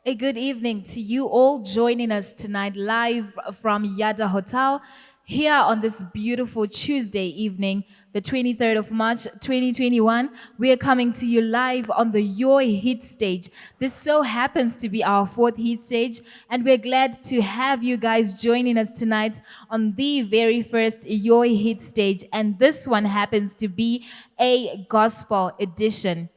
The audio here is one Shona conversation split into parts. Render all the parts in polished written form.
A good evening to you all joining us tonight live from Yada Hotel here on this beautiful Tuesday evening, the 23rd of March 2021. We are coming to you live on the YOI hit stage. This so happens to be our fourth hit stage, and we're glad to have you guys joining us tonight on the very first YOI hit stage. And this one happens to be a gospel edition.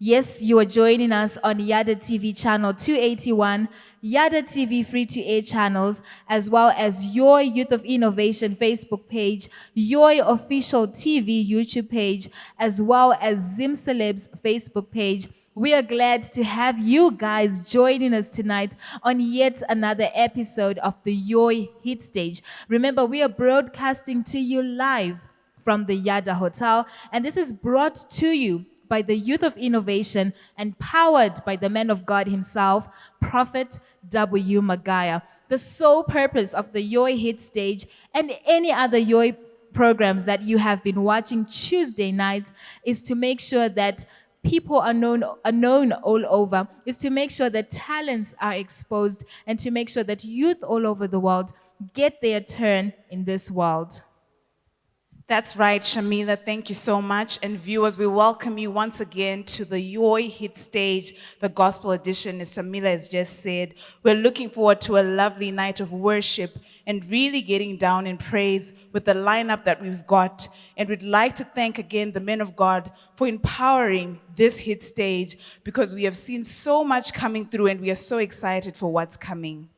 Yes, you are joining us on Yada TV channel 281, Yada TV free to air channels, as well as your Youth of Innovation Facebook page, YOiOfficialTV YouTube page, as well as Zim Celebs Facebook page. We are glad to have you guys joining us tonight on yet another episode of the YOI Hit Stage. Remember, we are broadcasting to you live from the Yada Hotel, and this is brought to you by the Youth of Innovation and powered by the man of God himself, Prophet W. Magaya. The sole purpose of the YOI Hit Stage and any other YOI programs that you have been watching Tuesday nights is to make sure that people are known all over, is to make sure that talents are exposed and to make sure that youth all over the world get their turn in this world. That's right, Shamila. Thank you so much. And viewers, we welcome you once again to the YOI Hit Stage, the Gospel Edition, as Shamila has just said. We're looking forward to a lovely night of worship and really getting down in praise with the lineup that we've got. And we'd like to thank again the men of God for empowering this hit stage, because we have seen so much coming through and we are so excited for what's coming.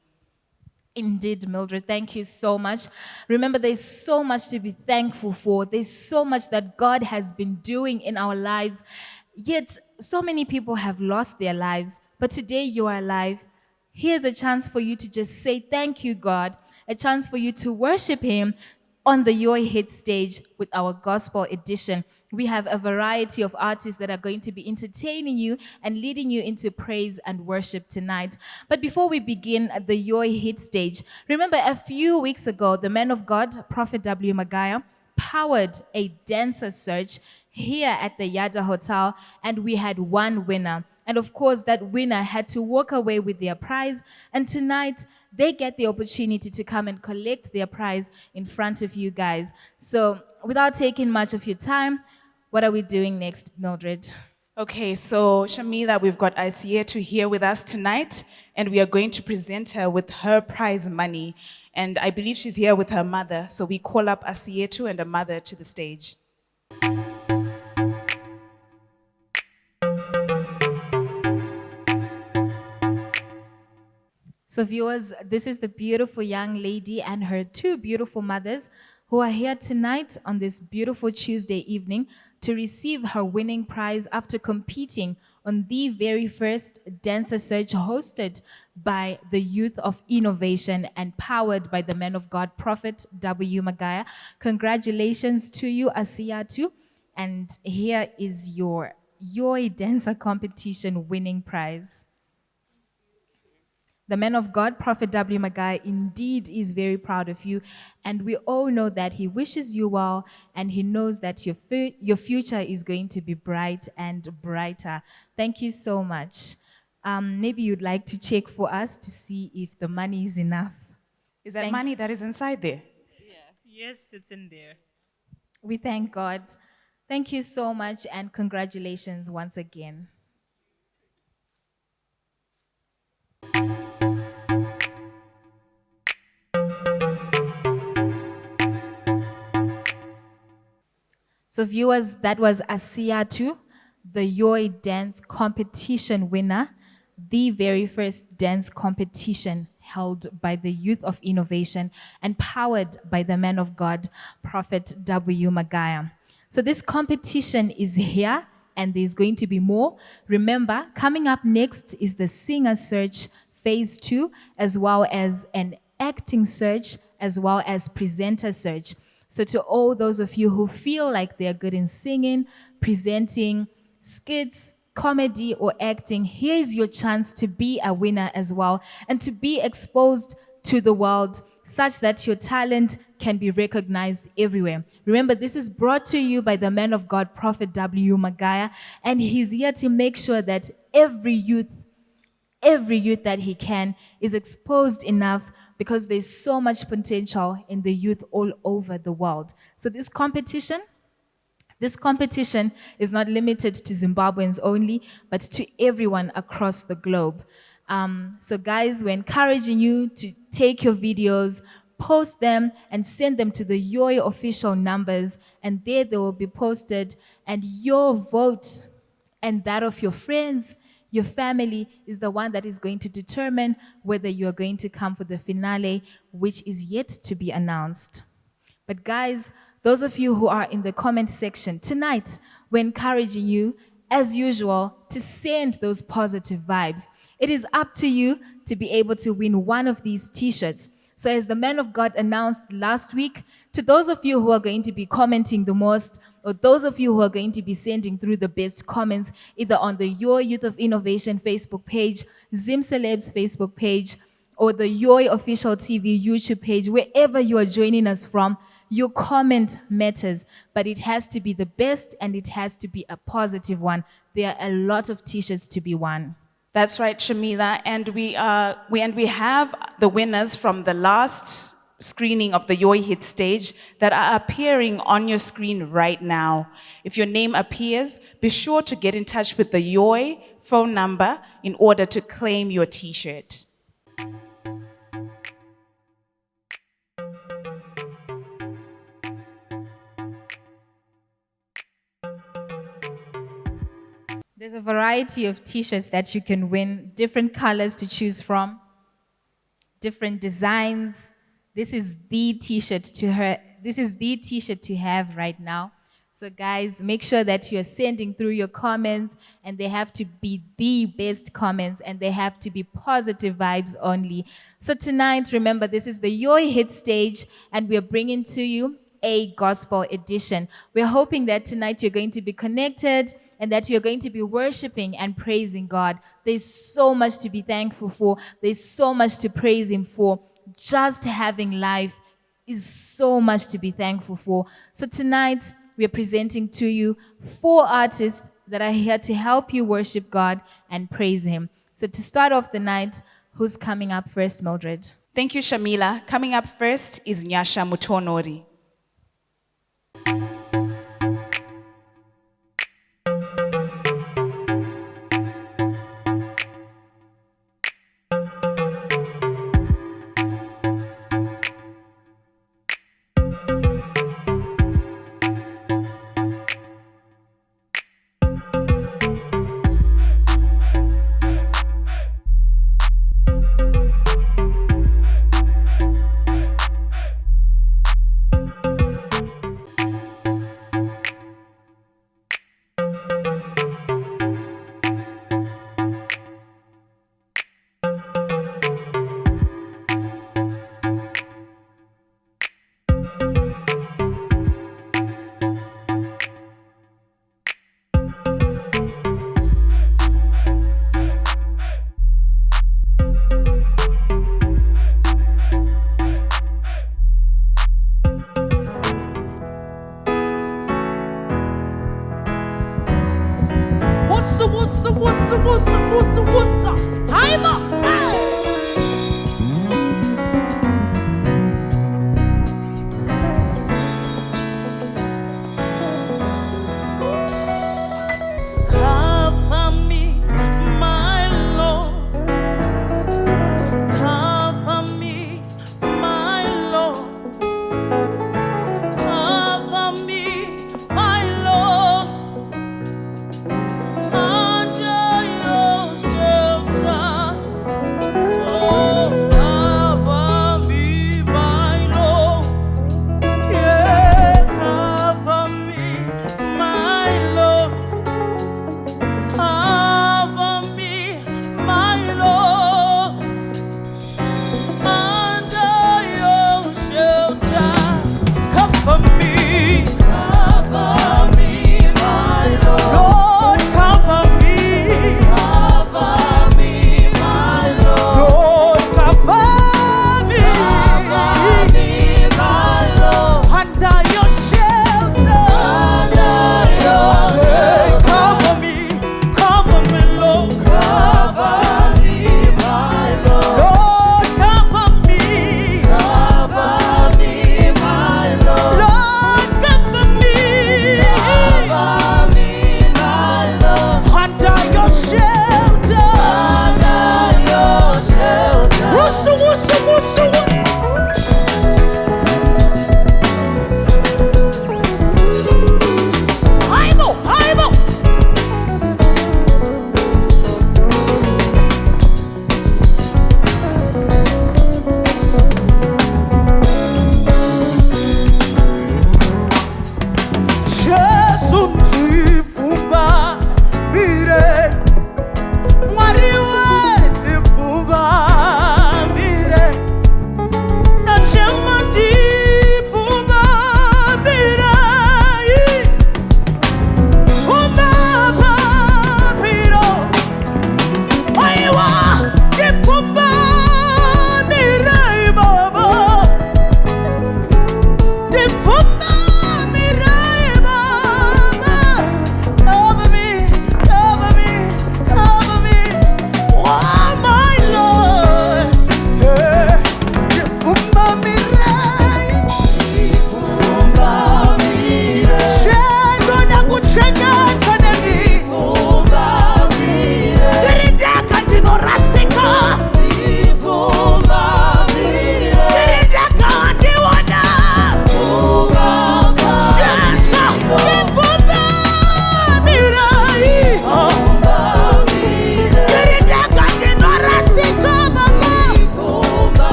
Indeed, Mildred, thank you so much. Remember, there's so much to be thankful for. There's so much that God has been doing in our lives. Yet, so many people have lost their lives. But today you are alive. Here's a chance for you to just say thank you, God. A chance for you to worship Him on the YOI Hit Stage with our gospel edition. We have a variety of artists that are going to be entertaining you and leading you into praise and worship tonight. But before we begin at the YOI Hit Stage, remember a few weeks ago, the man of God, Prophet W. Magaya, powered a dancer search here at the Yada Hotel, and we had one winner. And of course, that winner had to walk away with their prize. And tonight, they get the opportunity to come and collect their prize in front of you guys. So without taking much of your time, what are we doing next, Mildred? Okay, so Shamila, we've got Isietu here with us tonight, and we are going to present her with her prize money. And I believe she's here with her mother. So we call up Isietu and her mother to the stage. So viewers, this is the beautiful young lady and her two beautiful mothers who are here tonight on this beautiful Tuesday evening to receive her winning prize after competing on the very first dancer search hosted by the Youth of Innovation and powered by the man of God, Prophet W. Magaya. Congratulations to you, Asiyatu. And here is your YOI Dancer Competition winning prize. The man of God, Prophet W. Magaya, indeed is very proud of you. And we all know that he wishes you well, and he knows that your future is going to be bright and brighter. Thank you so much. Maybe you'd like to check for us to see if the money is enough. Is that money that is inside there? Yeah. Yes, it's in there. We thank God. Thank you so much, and congratulations once again. So viewers, that was Asiyatu, the YOI dance competition winner, the very first dance competition held by the Youth of Innovation and powered by the man of God, Prophet W. Magaya. So this competition is here, and there's going to be more. Remember, coming up next is the singer search phase 2, as well as an acting search, as well as presenter search. So to all those of you who feel like they're good in singing, presenting, skits, comedy, or acting, here's your chance to be a winner as well and to be exposed to the world such that your talent can be recognized everywhere. Remember, this is brought to you by the man of God, Prophet W. Magaya, and he's here to make sure that every youth every youth that he can, is exposed enough because there's so much potential in the youth all over the world. So this competition is not limited to Zimbabweans only, but to everyone across the globe. So, guys, we're encouraging you to take your videos, post them, and send them to the YOI official numbers, and there they will be posted. And your vote and that of your friends, your family, is the one that is going to determine whether you are going to come for the finale, which is yet to be announced. But guys, those of you who are in the comment section, tonight we're encouraging you, as usual, to send those positive vibes. It is up to you to be able to win one of these t-shirts. So as the man of God announced last week, to those of you who are going to be commenting the most, or those of you who are going to be sending through the best comments, either on the Your Youth of Innovation Facebook page, Zim Celebs Facebook page, or the YOiOfficialTV YouTube page, wherever you are joining us from, your comment matters, but it has to be the best and it has to be a positive one. There are a lot of t-shirts to be won. That's right, Shamila, and we have the winners from the last screening of the YOI Hit stage that are appearing on your screen right now. If your name appears, be sure to get in touch with the YOI phone number in order to claim your t-shirt. There's a variety of t-shirts that you can win, different colors to choose from, different designs. This is the t-shirt to have right now. So guys, make sure that you're sending through your comments, and they have to be the best comments, and they have to be positive vibes only. So tonight, remember, this is the YOI Hit stage, and we're bringing to you a gospel edition. We're hoping that tonight you're going to be connected and that you're going to be worshiping and praising God. There's so much to be thankful for. There's so much to praise Him for. Just having life is so much to be thankful for. So tonight, we're presenting to you 4 artists that are here to help you worship God and praise Him. So to start off the night, who's coming up first, Mildred? Thank you, Shamila. Coming up first is Nyasha Mutonhori.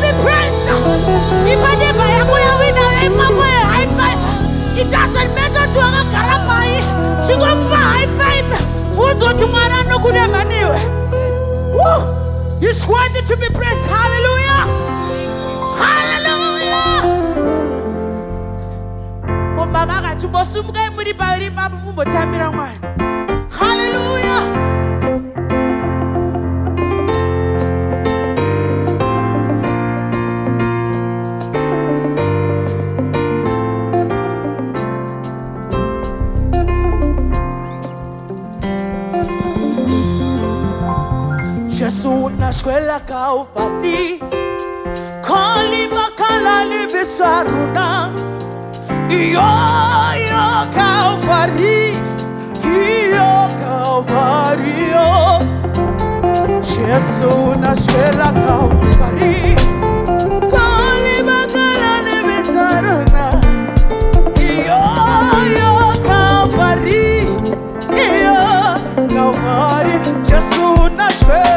be praised. If I never am high five, it doesn't matter to a Karapai. She go high five. Who's on tomorrow? No good money. Woo! He's worthy to be praised. Hallelujah! Hallelujah! Oh, Mama, I to Bosum game with the Bari Babu Tamiraman. Hallelujah! Jesu nashkwela kaufani Kali makala libisaruna Iyo kaufari Iyo kaufari Jesu nashkwela kaufari Kali makala libisaruna Iyo kaufari Iyo kaufari Jesu nashkwela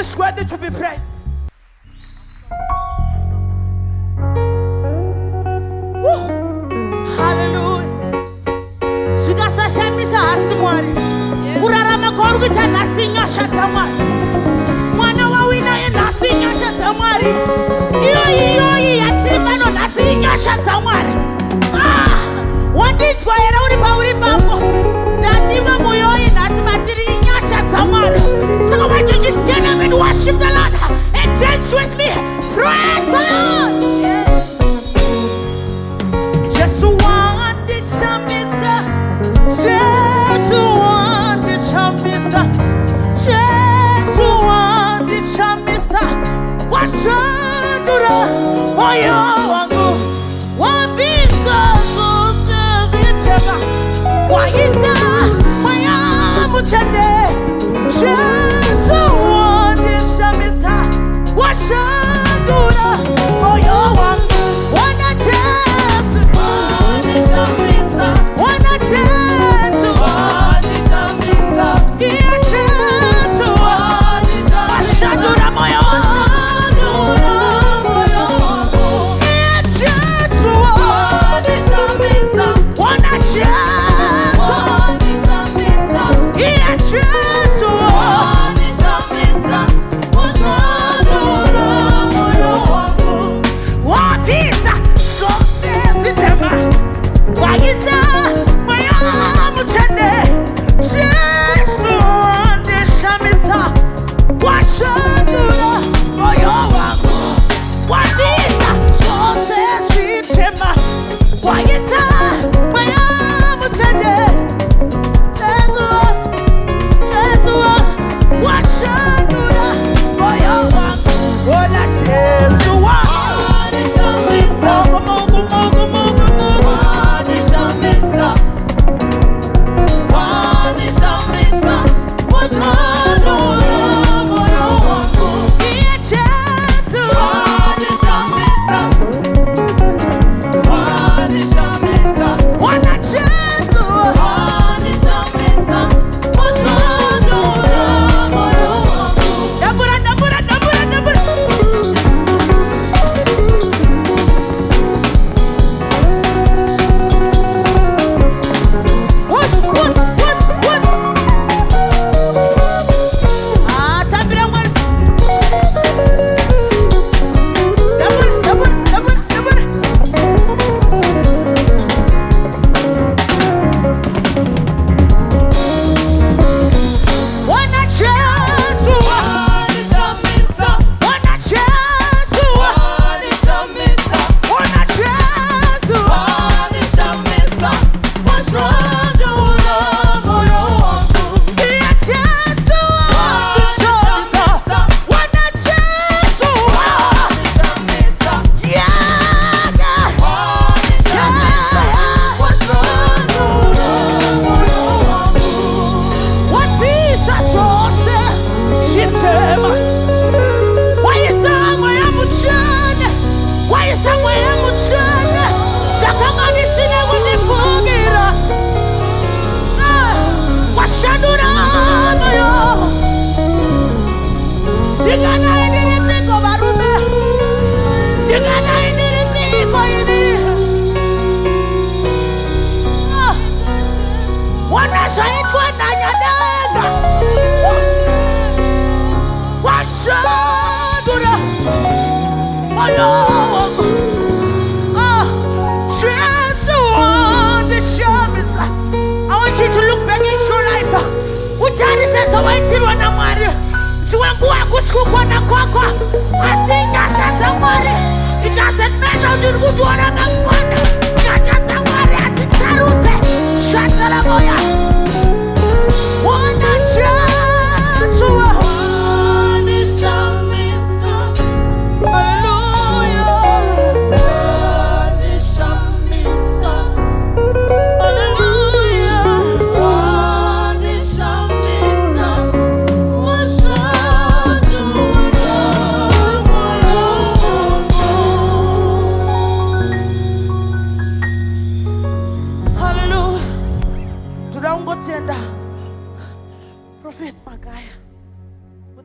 is worthy to be praised. Woo. Hallelujah. Sigasa shamisa asimwari. Urarama korguta nasinyasha tamari. Mwana wawina ya nasinyasha tamari. Iyo yatimano nasinyasha tamari. Wanditswa era uri pauri papo. Natima moyoi nasimatiri nyasha tamari. So why don't you stand up and worship the Lord and dance with me? Praise the Lord. Just one dish of misa. Just one dish of misa. Just one dish of misa. Washadura moyo wangu. Wabisa zote vitema. Waisa moya muchande. Just one dish of misa. Washadura moyo wangu. Wana Jesu. Wana Jesu. Iya Jesu. Washadura moyo wangu. Iya Jesu. Wana Jesu. Iya Jesu. Wapisa zose zitema. Wagiza moyo muchande. Jesu ndeshamisa. Washadura moyo wangu. Wapisa zose zitema. Wagiza moyo muchande. Jesu washadura moyo wangu. Ona Jesu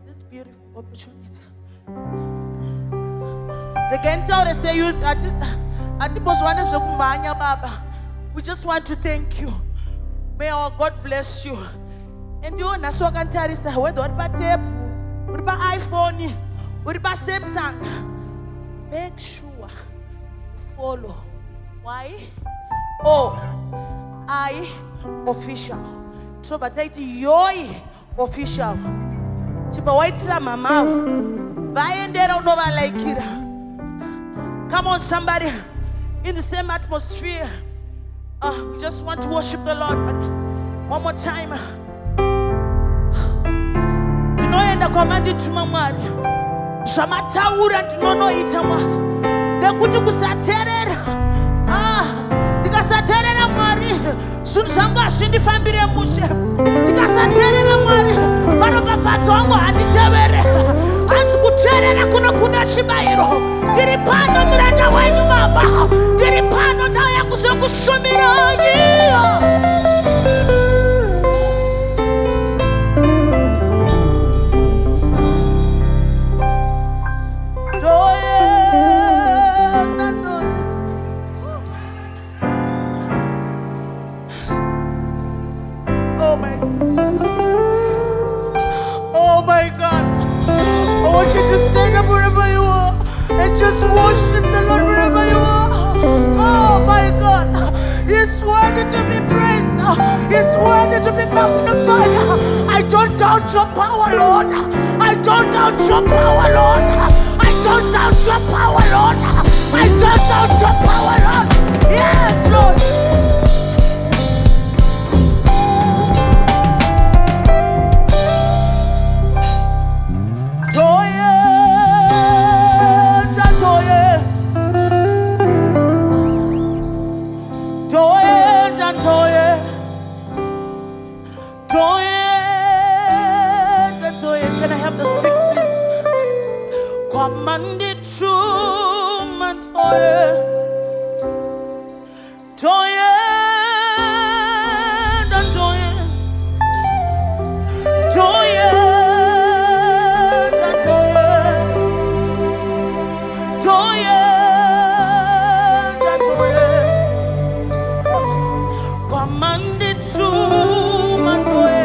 this beautiful opportunity. They can tell they say you that Baba. We just want to thank you. May our God bless you. And you Naswa can tell us whether tape, what iPhone, what Samsung. Make sure you follow YOiOfficial. So but it YOiOfficial. Chipa white mama. Buy and they don't know like it. Come on, somebody in the same atmosphere. We just want to worship the Lord. But one more time. Tinoenda commanded to Mamari. Shamataura tinono itamari. Nekuti kusaterera. Ndikasaterera Mwari. Sunzanga sindifambire mushe. Ndikasaterera Mwari. Paropafatso wangu handitevere. Hanzi kuterera kunokunda chibayiro. Ndiri pano muranda wenyu Baba. Ndiri pano ndauya kuzokushumira. Just worship the Lord wherever you are. Oh my God. He's worthy to be praised. He's worthy to be magnified. I don't doubt your power, Lord. I don't doubt your power, Lord. I don't doubt your power, Lord. I don't doubt your power, Lord. Yes, Lord. Can I have the sticks, please? Commanded true man toye commanded true man toye.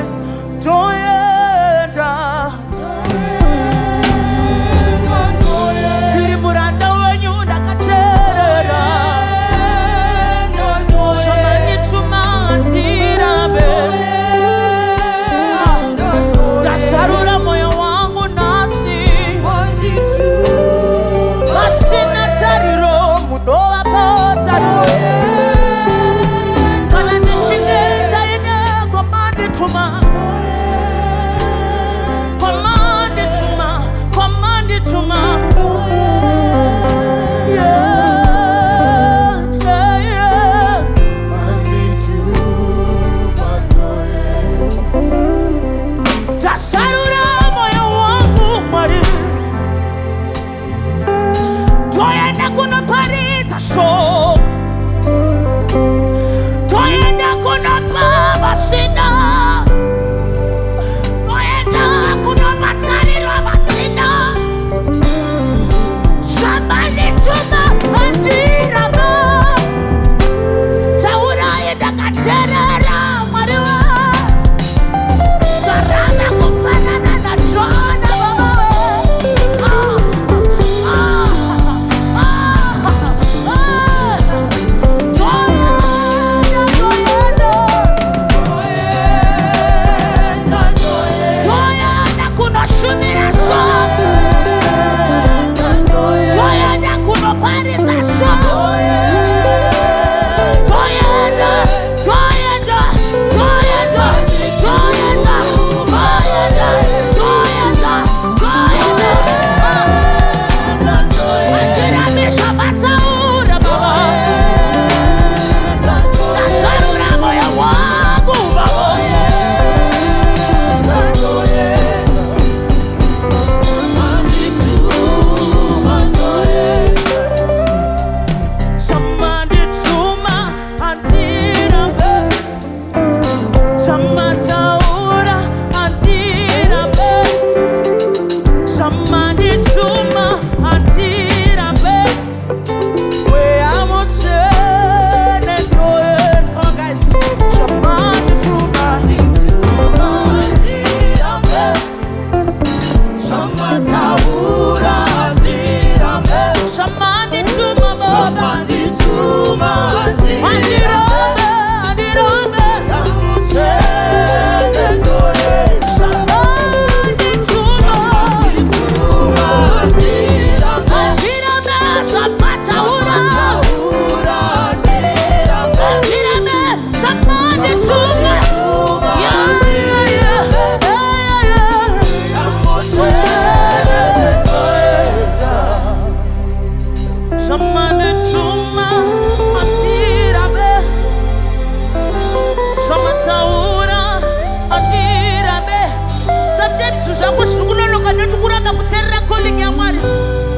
zvangu zviri kunonoka netikuramba kuteerera calling yaMwari.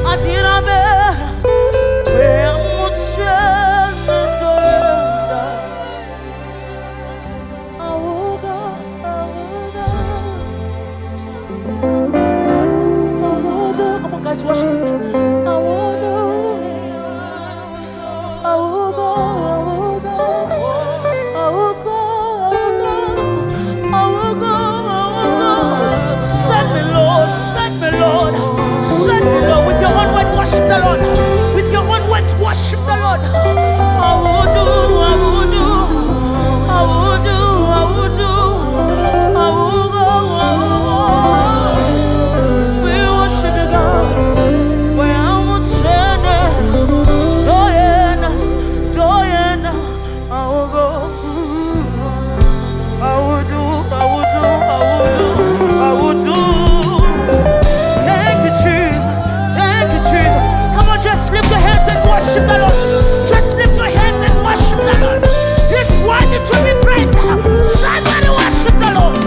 Handirambe Mutsvene ndoenda. Auga, come on guys, worship with me. Worship the Lord. With your own words, worship the Lord. I will do, I will do, I will do, I will do, I will go, I will go. We worship you, God. Where I would send it. Doyena, I will go. I will do, I will do, I will do, I will do. Thank you, Jesus. Thank you, Jesus. Come on, just lift your hands and worship the Lord. Just lift your hands and worship the Lord. He's worthy to be praised. Somebody worship the Lord.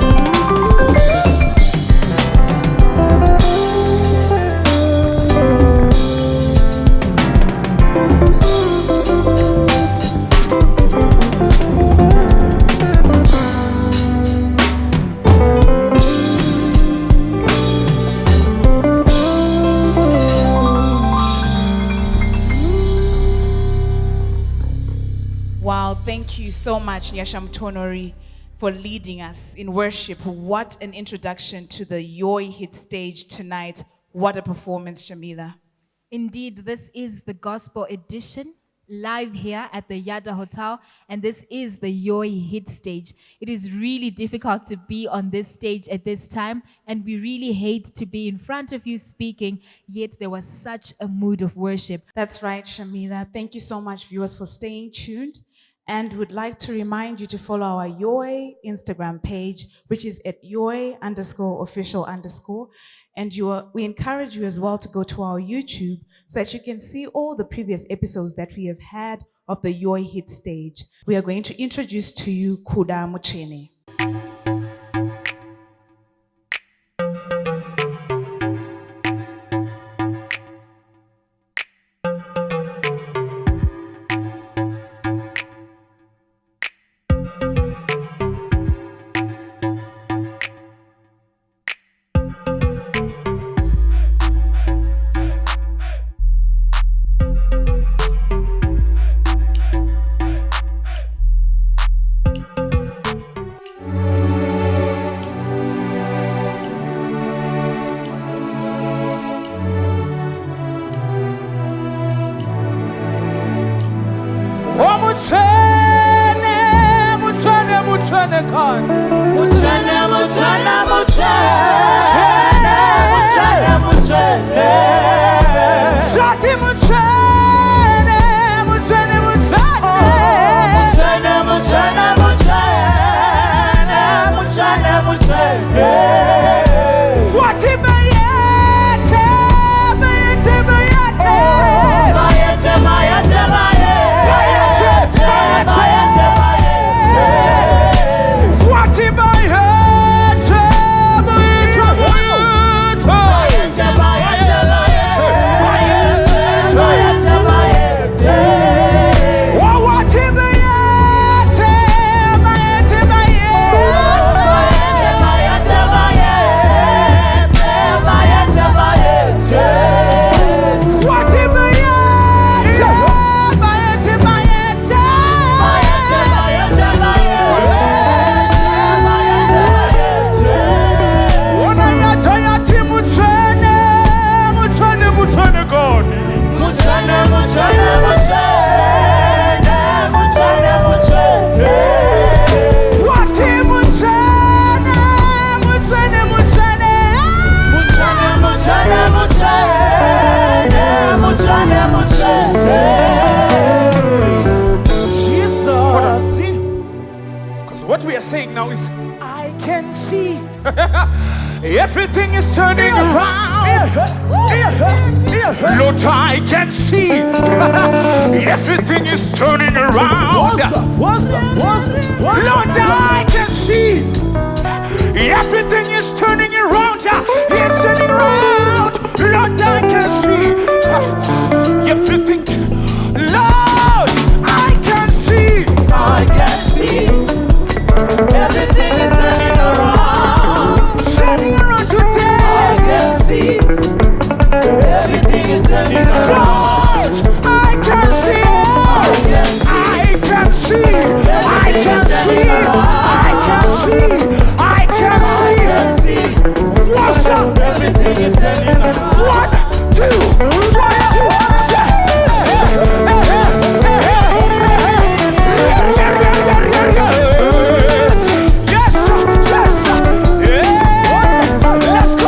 Wow, thank you so much, Nyasha Mutonhori, for leading us in worship. What an introduction to the YOI hit stage tonight. What a performance, Jamila. Indeed, this is the gospel edition live here at the Yada Hotel, and this is the YOI hit stage. It is really difficult to be on this stage at this time, and we really hate to be in front of you speaking, yet there was such a mood of worship. That's right, Shamila. Thank you so much, viewers, for staying tuned. And would like to remind you to follow our YOI Instagram page, which is at YOi_official_. And we encourage you as well to go to our YouTube so that you can see all the previous episodes that we have had of the YOI hit stage. We are going to introduce to you Kuda Mutsvene. Now is I can see everything is turning around. Lord, I can see everything is turning around. Lord, I can see Everything is turning around. It's turning around. Lord, I can see. Everything. Lord, I can see. I can see. Everything is turning around. Turning around today. I can see. Everything is turning around. I can see. I can see. I can see. I can see. I can see. What's up? Everything is turning around. 1, 2, 1, 2, yes, yes, yeah. Let's go.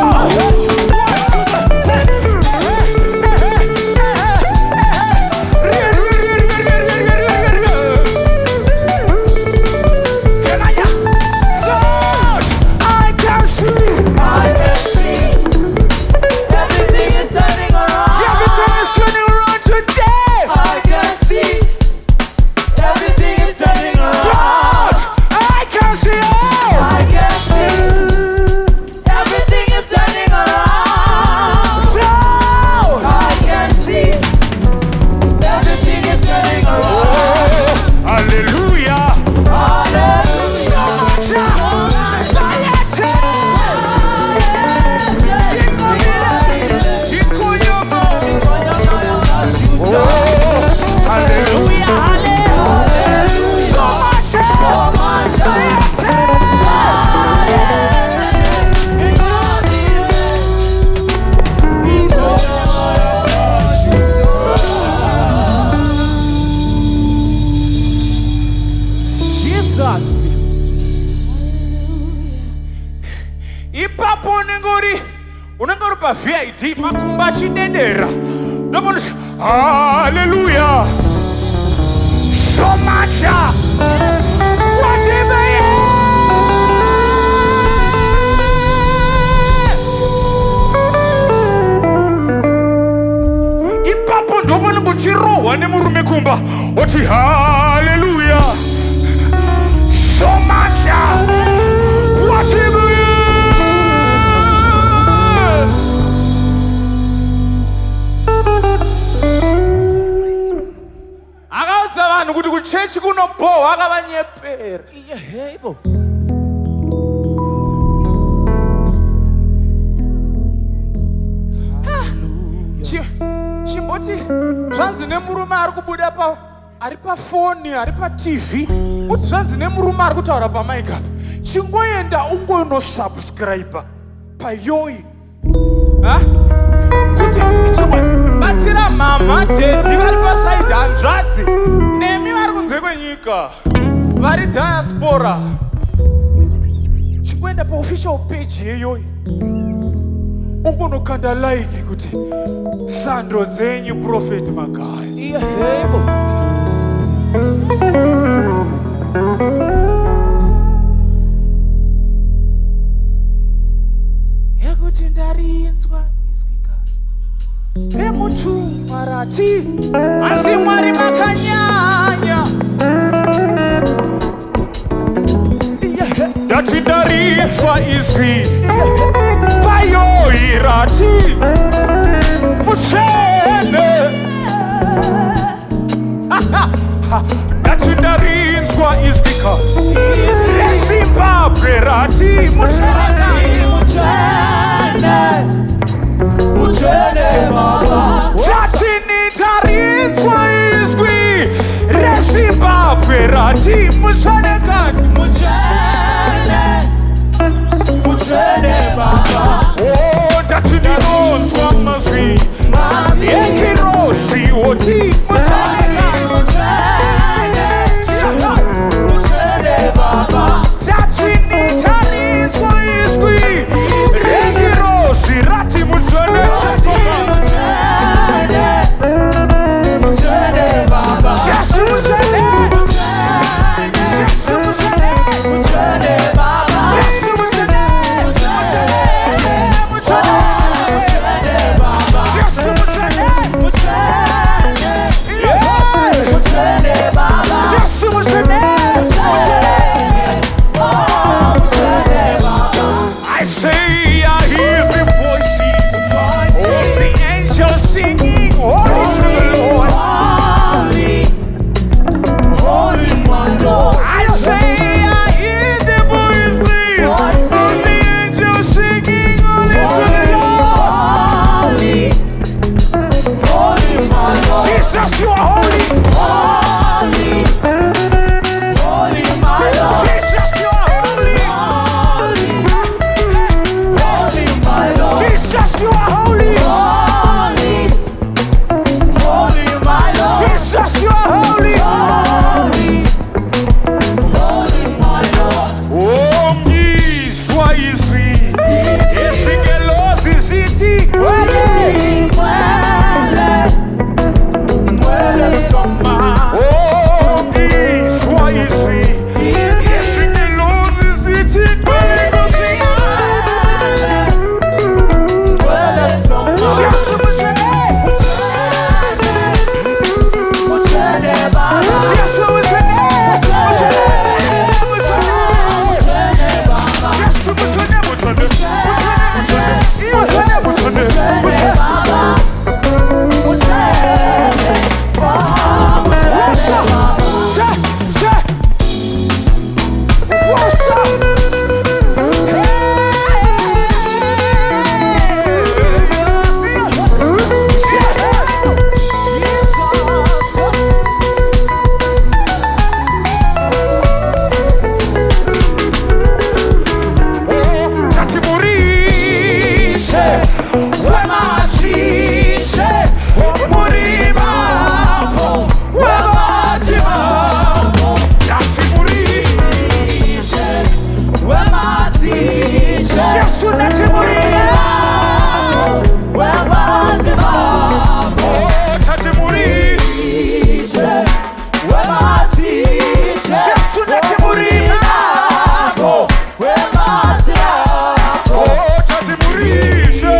8 makumba chidedera. Hallelujah. So much. Whatever. Ipapo ndobona buchirowa nemurume kumba. Oti hallelujah. So much. Whatever. Kuti kuchechi kunobowa akavanyepera. Yebo. Chimboti zvanzi nemurume ari kubuda ari pafoni ari paTV kuti zvanzi nemurume ari kutaura pamic apa chingoenda ungonosubscribe payoi kuti ichomwe batsira mama dedi vari pasaidi hanzvadzi nemi vari kunze kwenyika vari diaspora chingoenda paofficial page yeyoyi ungonokanda like kuti sando dzenyu Prophet Magaya. Yebo. Yekuti ndarinzwa iswika remutu marati asi Mwari makanyanya ndati ndarinzwa iswi payo irati Mutsvene ndati ndarinzwa iswika reZimbabwe rati Mutsvene baba ndati ndarinzwa iswi reZimbabwe rati Mutsvene kati Mutsvene baba oh ndati ndinonzwa mazwi yekirosi woti Mutsvene baba ndati ndarinzwa iswi rekirosi rati Mutsvene baba wematishe murimambo wematimambo tatimurishe wematishe Yesu natimurimambo wematimambo tatimurishe wematishe Yesu natimurimambo wematimambo tatimurishe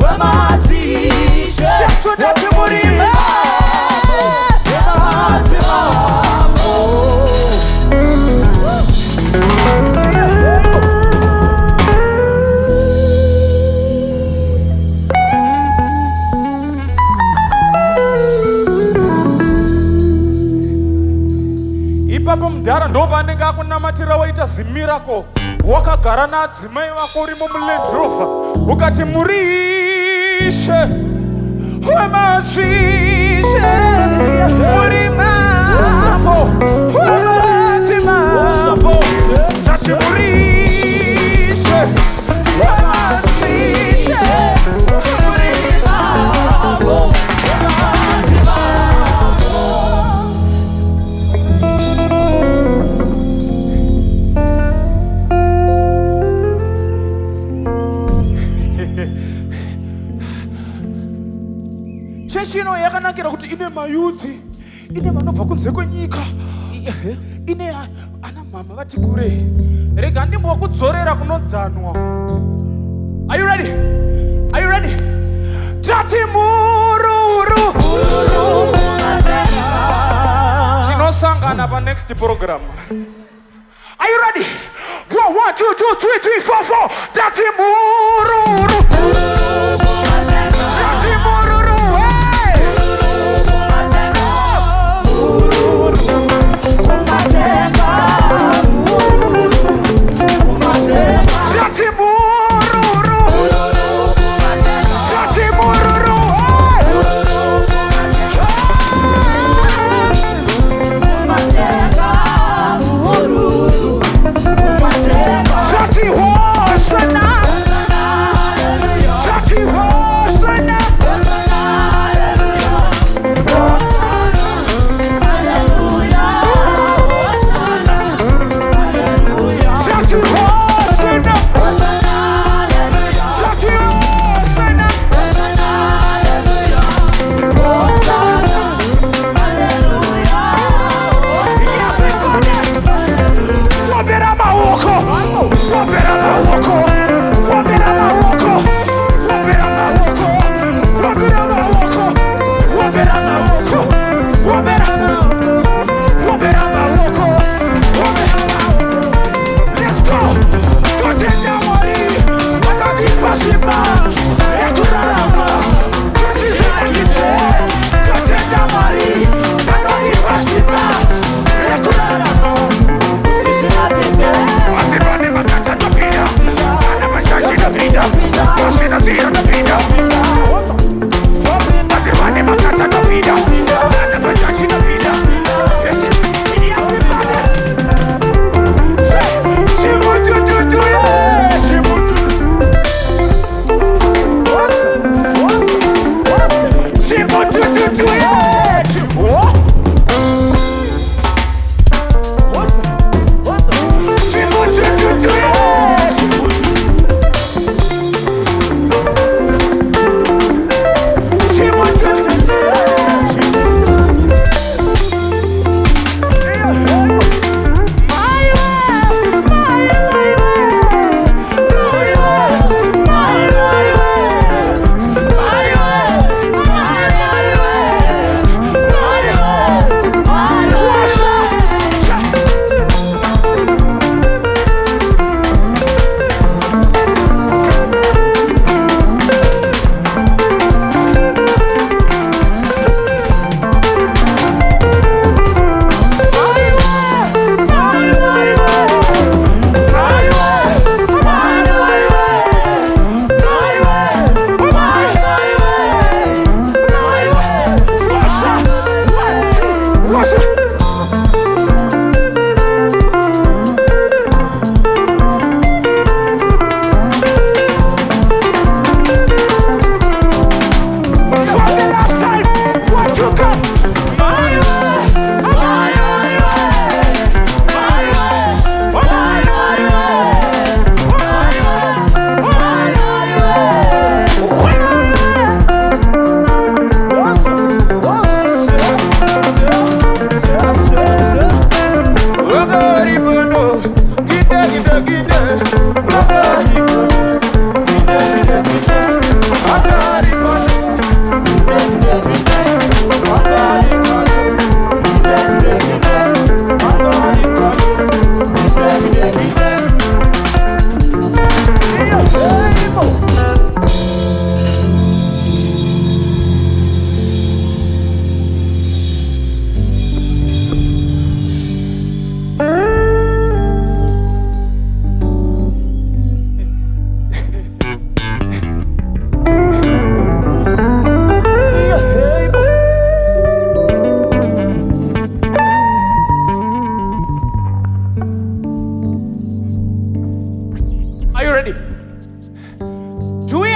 wematishe Yesu natimurimambo wematimambo ipapo mudhara ndo paanenge akunamatira waita zimirako wakagara naadzimai vako urimo muland rover ukati murishe wematishe murimambo wematimambo tati murishe wematishe murimambo wematimambo chechi ino yakanakira kuti ine mayuthi ine vanobva kunze kwenyika ine ana mama vati kure rega ndimbokudzorera kunodzanwa. Are you ready? Are you ready? Tati mururu tinosangana pa next program. Are you ready? 1, 2, 2, 3, 4, 4 Tati mururu Tati mururu Tati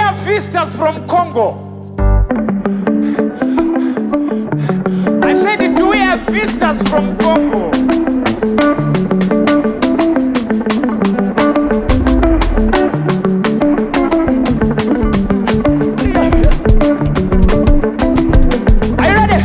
have visitors from Congo? I said, do we have visitors from Congo? Are you ready?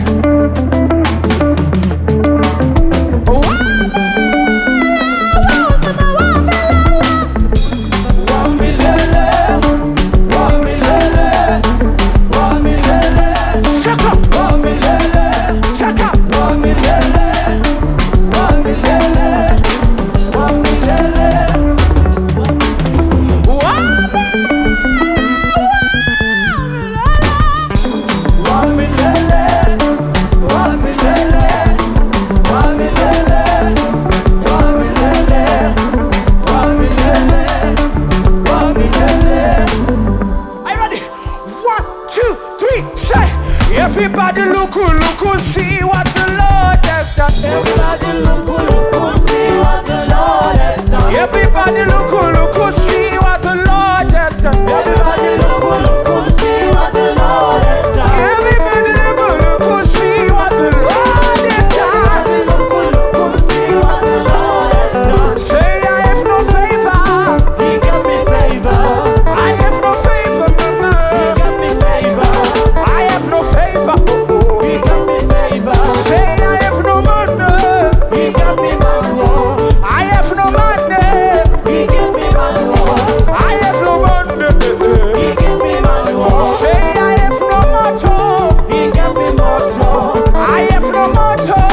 Everybody look, see what the Lord has done. Everybody look, see what the Lord has done. Everybody look, see what the Lord has done. Everybody look, see what the Lord has done. Everybody look, see what the Lord has done. Everybody look, see what the Lord has done. Say I have no favor. He gave me favor. I have no favor, mama. He gave me favor. I have no favor. He gave me favor. Say I have no money. He gave me money. I have no money. He gave me money. I have no money. He gave me money. Say I have no motor. He gave me motor. I have no motor.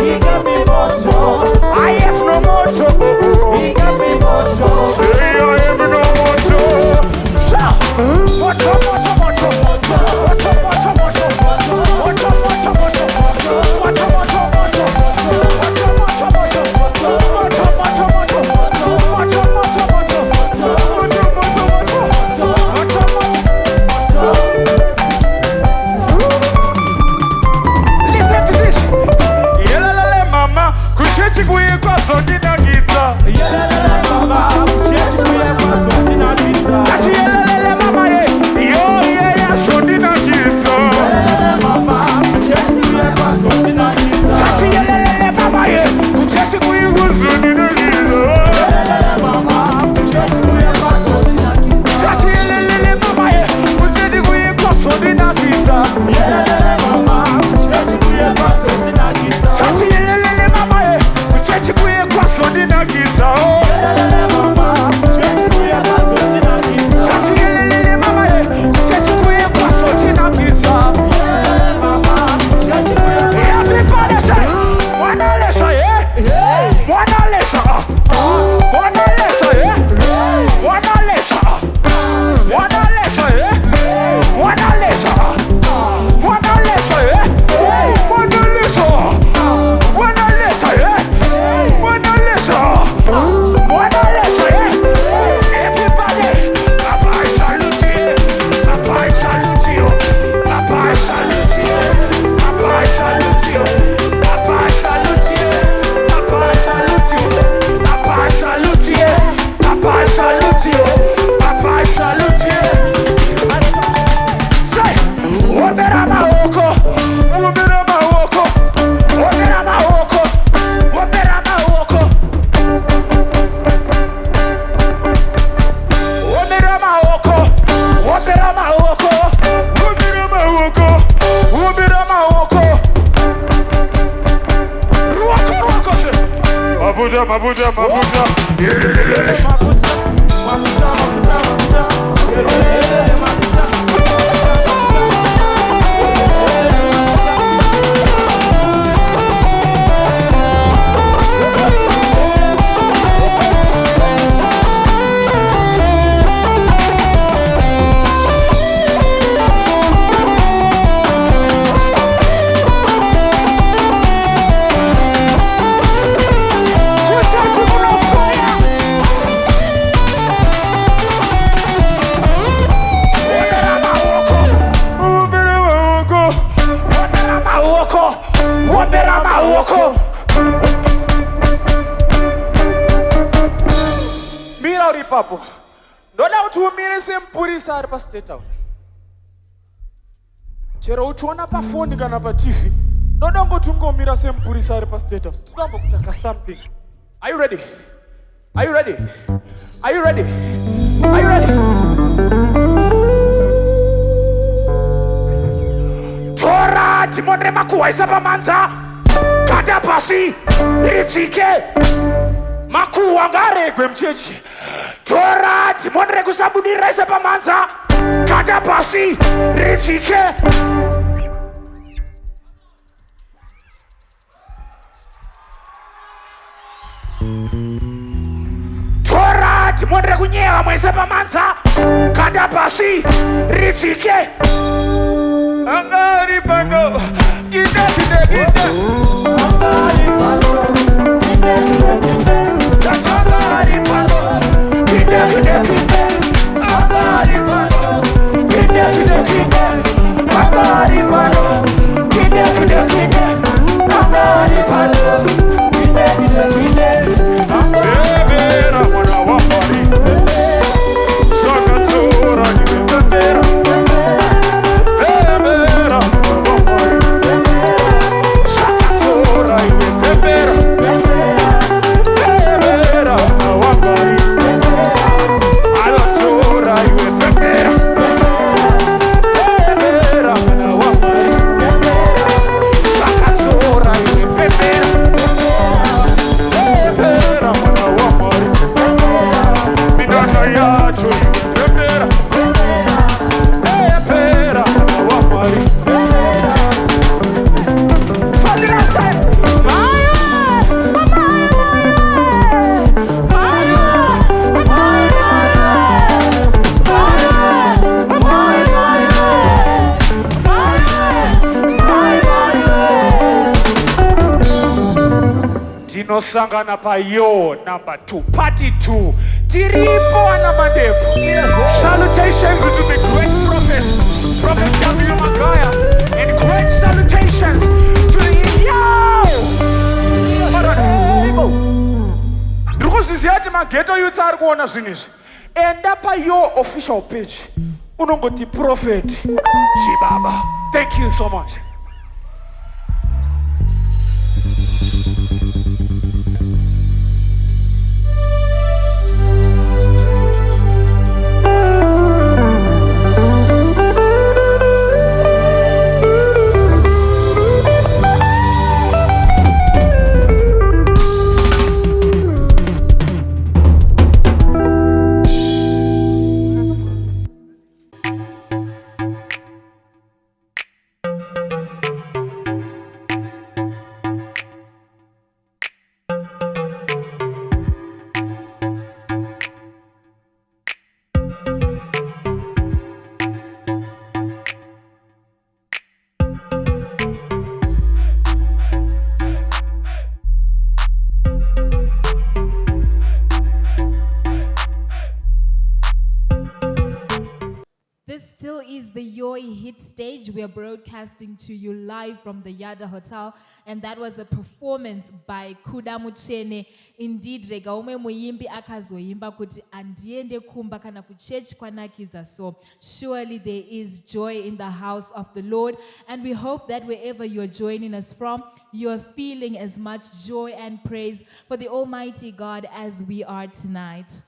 He gave me motor. I have no motor. He gave me motor. Say I have no motor. So, motor, motor, motor, motor, motor, motor, motor, motor, motor, motor, motor, motor, listen to this. Yelele mama, kuchechi kuye kwa sondina giza. Ati yelele mama ye, yo ye ya sondina giza. Ati yelele mama ye, kuchechi kuye kwa sondina giza. Ati yelele mama ye, kuchechi kuye kwa sondina giza. Ati yelele mama ye, kuchechi kuye kwa sondina giza. Ati yelele mama ye, kuchechi kuye kwa sondina giza. Everybody say, Mwana lesa ye, Mwana lesa, Mwana lesa ye, Mwana lesa, Mwana lesa ye, Mwana lesa, Mwana lesa ye, Mwana lesa, Mwana lesa ye, Mwana lesa, Mwana lesa ye. Everybody, Papa I salute you, Papa I salute you, Papa I salute you, Papa I salute you, Papa I salute you, Papa I salute you, Papa I salute you, Papa I salute you, Papa I salute you. Say, Obera Maoko, Obera Maoko, Obera Maoko, Obera Maoko, Obera Maoko, Obera Maoko, Obera Maoko, Obera Maoko. Ruoko, ruoko, se. Mabuja, mabuja, mabuja. Yelelele. Kuchachi kuna fire. mapurisa ari pastate house. Chero uchiona pafoni kana paTV, ndoda ngoti ungomira semupurisa ari pastate house. Tinoda kutaka something. Are you ready? Are you ready? Are you ready? Are you ready? Tora timondre makuwaisa pamanza. Kanda pasi ritsike. Makuwa ngaregwe mchechi. Tora timondre kusabudira isa pamanza. Kanda pasi ritsike. Tora timondre kunyeva mwese pamanza. Kanda pasi ritsike. Angari bando. Gita. Angari bando. Angari bando. Angari Sangana pa yo number 2, party 2. Tiripo na mandefu. Salutations to the great prophet, Prophet W. Magaya, and great salutations to the Ndikuziziati mageto youths ari kuona zvinizvi. Enda pa your official page. Unongoti Prophet Chibaba. Thank you so much. The YOI hit stage. We are broadcasting to you live from the Yada Hotel, and that was a performance by Kuda Mutsvene. Indeed, rega umwe muimbi akazoimba kuti andiende kumba kana kuchurch kwanakidza. So surely there is joy in the house of the Lord, and we hope that wherever you're joining us from, you're feeling as much joy and praise for the Almighty God as we are tonight.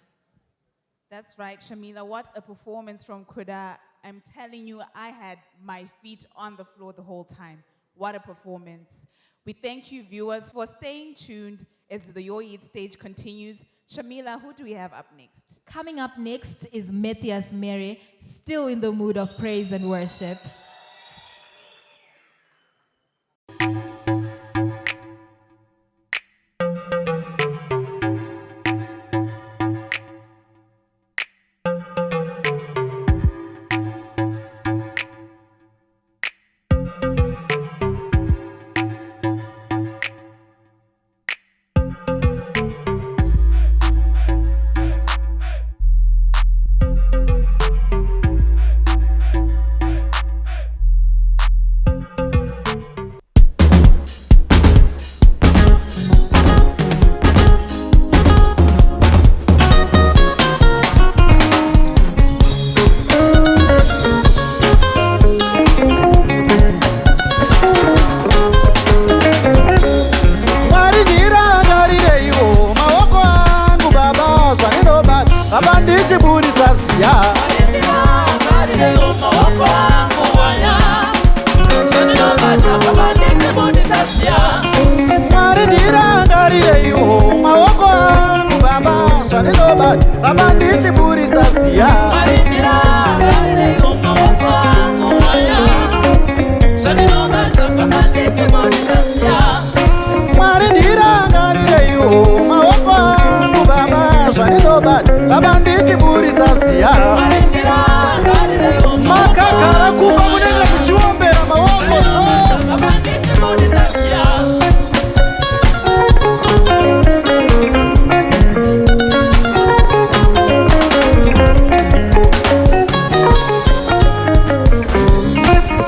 That's right, Shamila. What a performance from Kuda. I'm telling you, I had my feet on the floor the whole time. What a performance. We thank you, viewers, for staying tuned as the YOI stage continues. Shamila, who do we have up next? Coming up next is Mathias Mhere, still in the mood of praise and worship.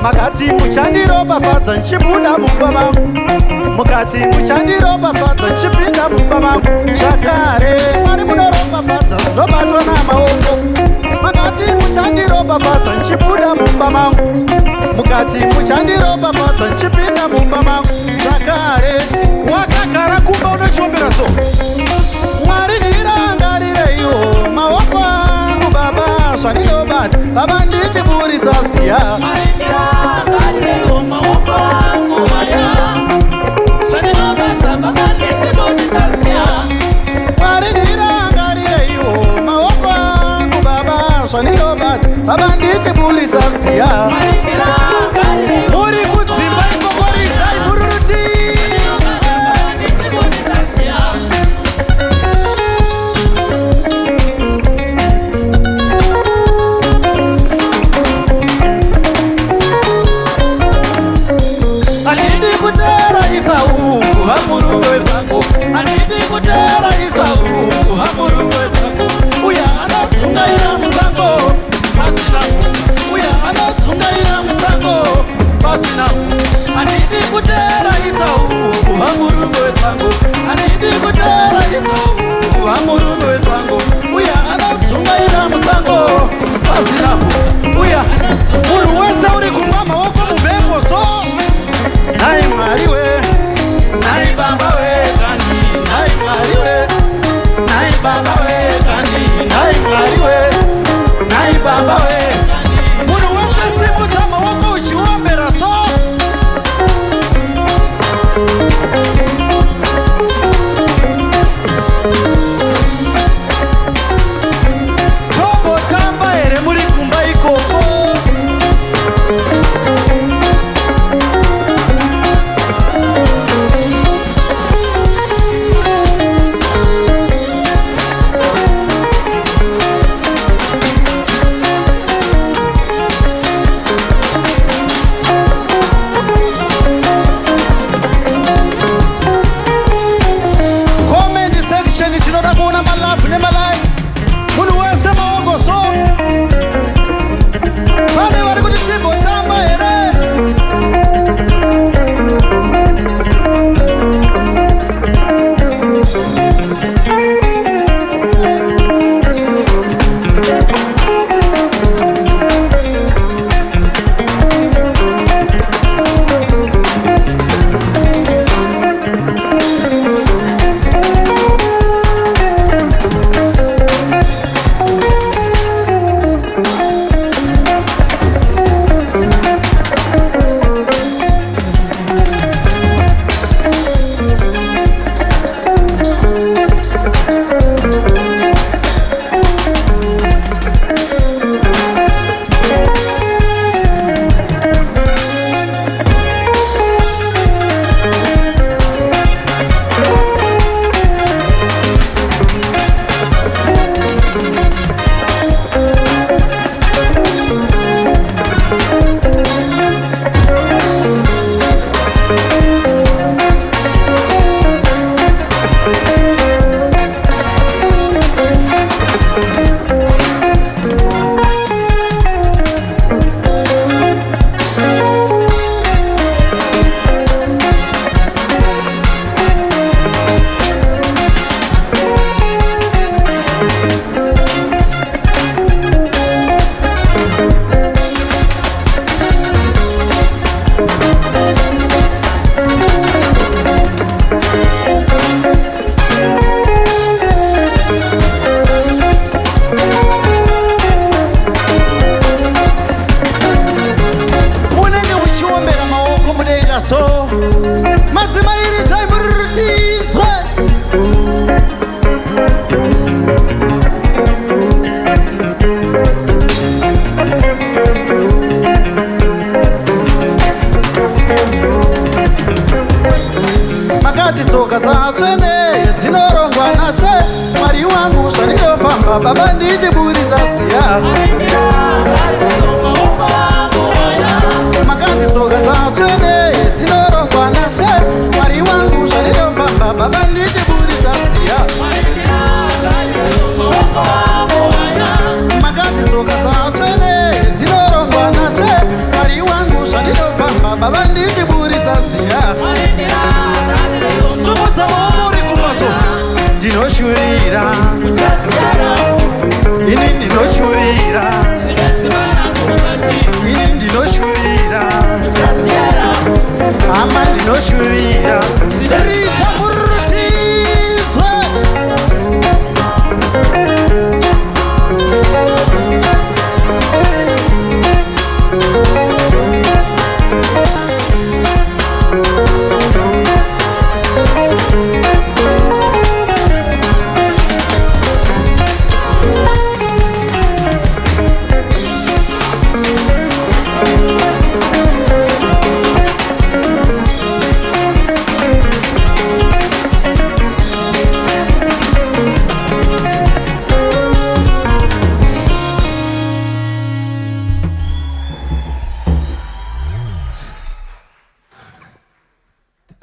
makati muchandiropafadza nchibuda mumba mangu, mukati muchandiropafadza nchipinda mumba mangu. Zvakare Mwari munoropafadza zvinobatwa namaoko, makati muchandiropafadza nchibuda mumba mangu, mukati muchandiropafadza nchipinda mumba mangu. Zvakare wakagara kumba unochombera so, Mwari ndirangarireiwo maoko angu Baba, zvandinobata Baba ndichiburitsa ziya. Mwari ndirangarireiwo maoko angu Baba, zvandinobata Baba ndichiburitsa ziya. Muri kudzimba ikokorizai mururuti. Handidi kutera Isau hamurume zangu, handidi kutera Isau hamurume zangu. Uya anotsungaira musango pasina, uya anotsungaira musango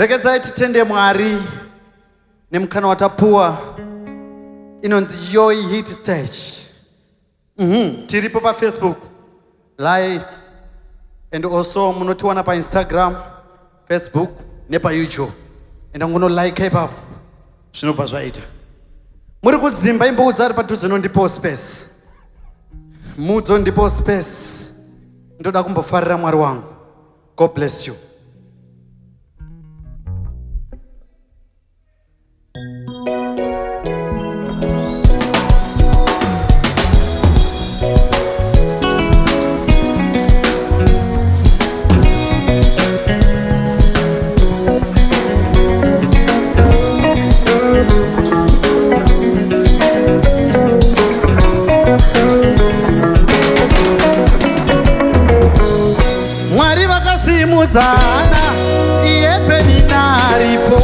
Regedzai titende Mwari nemukana watapuwa inonzi Yoi Hit Stage. Tiripo pa Facebook live and also munotiwana pa Instagram, Facebook nepa YouTube. And I'm going to like ipapo zvinobva zvaita. Muri kudzimba imboudza ari padhuze nondipo space. Mudzo ndipo space. Ndoda kumbofarira Mwari wangu. God bless you. Zana iyepenina aripo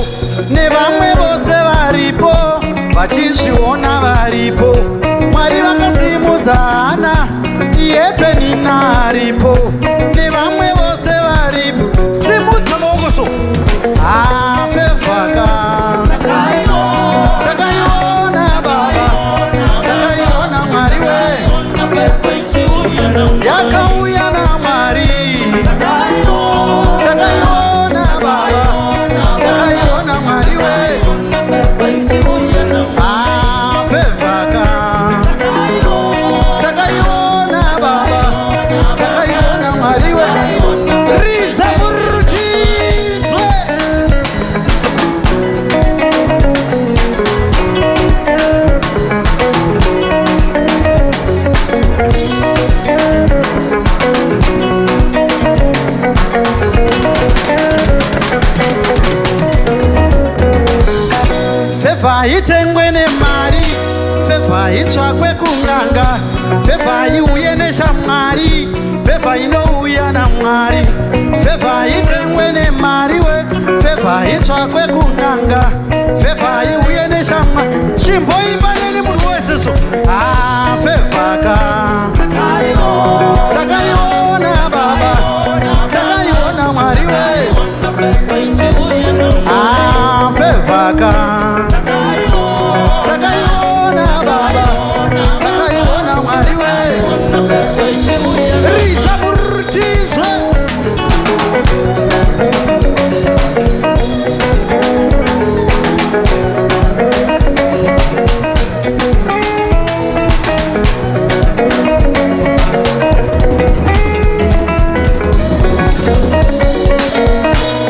nevamwe vose varipo vachizviona varipo. Mwari vakasimudzana iyepenina aripo nevamwe vose varipo. Simudza maoko so apevhaka takaiona Baba, takaiona Mwari we yakauya naMwari. Itengwe nemari, feva itsvakwe kun'anga, feva iuye neshamwari, feva inouya naMwari. Feva itengwe nemari we, feva itsvakwe kun'anga, feva iuye neshamwari. Chimboimba neni munhu wese so fevaka takaiona Baba, takaiona Mwari we fevaka.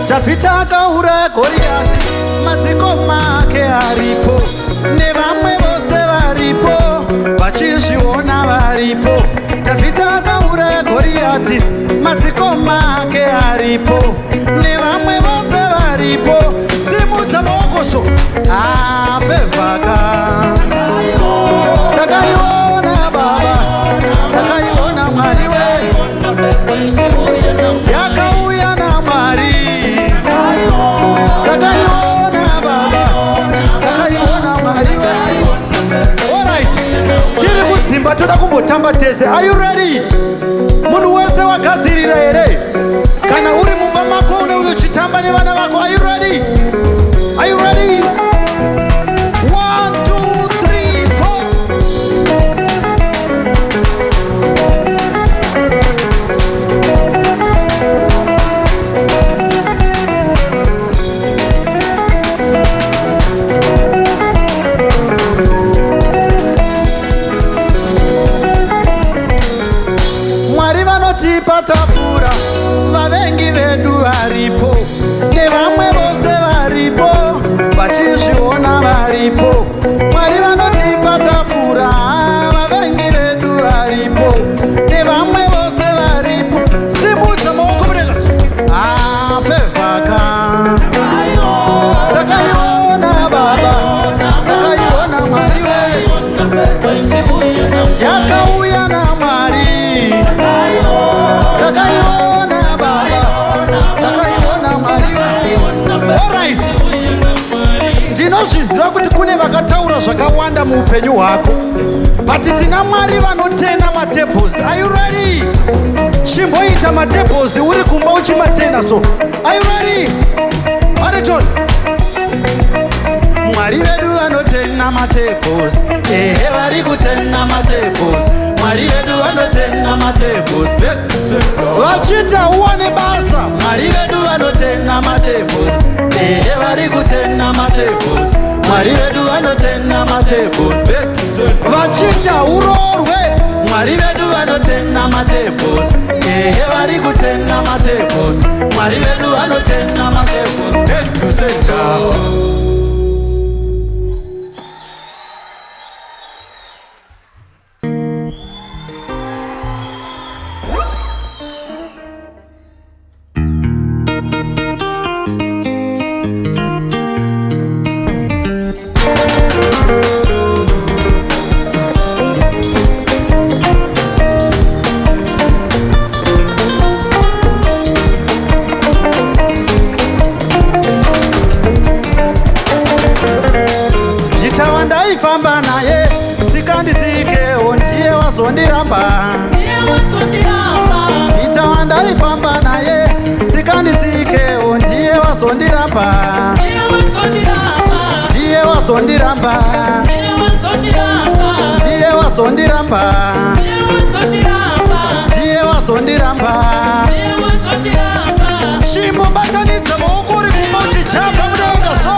Davhidha akauraya Goriati, madziko make aripo nevamwe vose varipo vachizviona varipo. Davhidha akauraya Goriati, madziko make aripo nevamwe vose varipo. Simudza maoko so fevhaka takaiona Baba, takaiona Mwari we yakauya naMwari. Takaiona Baba, takaiona Mwari we. Alright, tiri kudzimba toda kumbotamba tese. Are you ready? Munhu wese wagadzirira here? Kana uri mumba mako une uchitamba nevana vako, are you ready? Are you ready? 1, 2, 3, 4. Mwari vanotipa tafura, vavengi vedu varipo nevamwe vose varipo vachizviona varipo. Mwari vanotipa tafura, vavengi vedu varipo nevamwe vose varipo. Simudza maoko mudenga fevhaka takaiona Baba, takaiona Mwari we yakauya naMwari. Takaiona Baba, takaiona Mwari we. Alright, ndinozviziva kuti kune vakataura zvakawanda muupenyu hwako, but tina Mwari vanotena matables. Are you ready? Chimboita matables uri kumba uchimatena so. Are you ready? Mwari vedu vanotenga matables. Ehe vari kutenga matables. Mwari vedu vanotenga matables. Back to sender. Vachita uwane basa. Mwari vedu vanotenga matables. Ehe vari kutenga matables. Mwari vedu vanotenga matables. Back to sender. Vachita urorwe. Mwari vedu vanotenga matables. Ehe vari kutenga matables. Mwari vedu vanotenga matables. Back to sender. Famba naye sikanditsikewo ndiye wazondiramba. Itawanda ifamba naye sikanditsikewo ndiye wazondiramba. Ndiye wazondiramba. Ndiye wazondiramba. Ndiye wazondiramba. Shimbo batanitsa maoko uri kumba uchichamba mudenga so.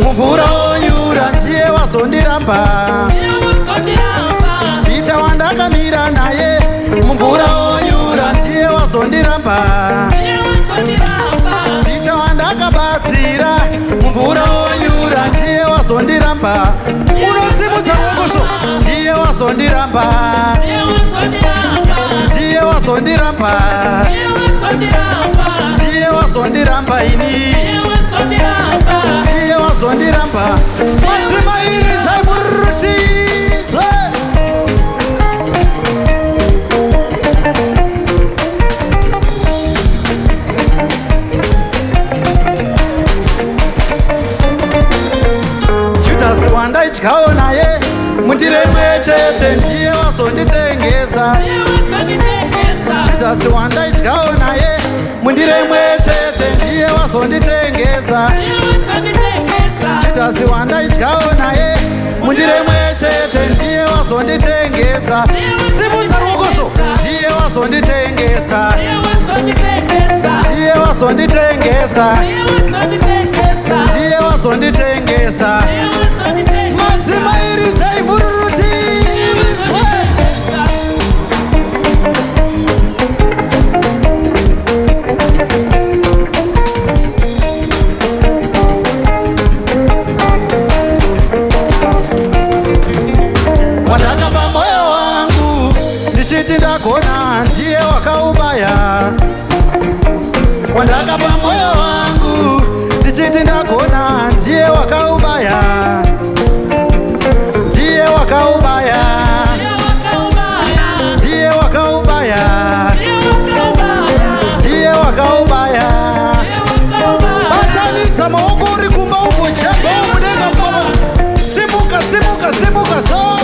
Mvura onyura ndiye wazondiramba. Ita wandakamira naye mvura onyura ndiye wazondiramba. Ita wandakabatsira mvura onyura ndiye wazondiramba. Unosimudza ruoko ndiye wazondiramba. Ndiye wazondiramba. Ndiye wazondiramba ini. Ndiye wazondiramba. Madzimai dzamurutidzwe. Judasi wandaidyawo naye mundiro imwe chete ndiye wazonditengesa. Judasi wandaidyawo naye mundiro imwe chete ndiye wazonditengesa. Judasi wandaidyawo naye mundiro imwe chete ndiye wazonditengesa. Simudza ruoko so ndiye wazonditengesa. Ndiye wazonditengesa. Ndiye wazonditengesa. Madzimai ridzai murutidzwe. Wandakapa moyo wangu ndichiti ndagona ndiye wakaubaya. Wandakapa moyo wangu ndichiti ndagona ndiye wakaubaya. Ndiye wakaubaya. Ndiye wakaubaya. Ndiye wakaubaya. Batanitsa maoko uri kumba umbochamba umudenga mbaba. Simuka simuka simuka so.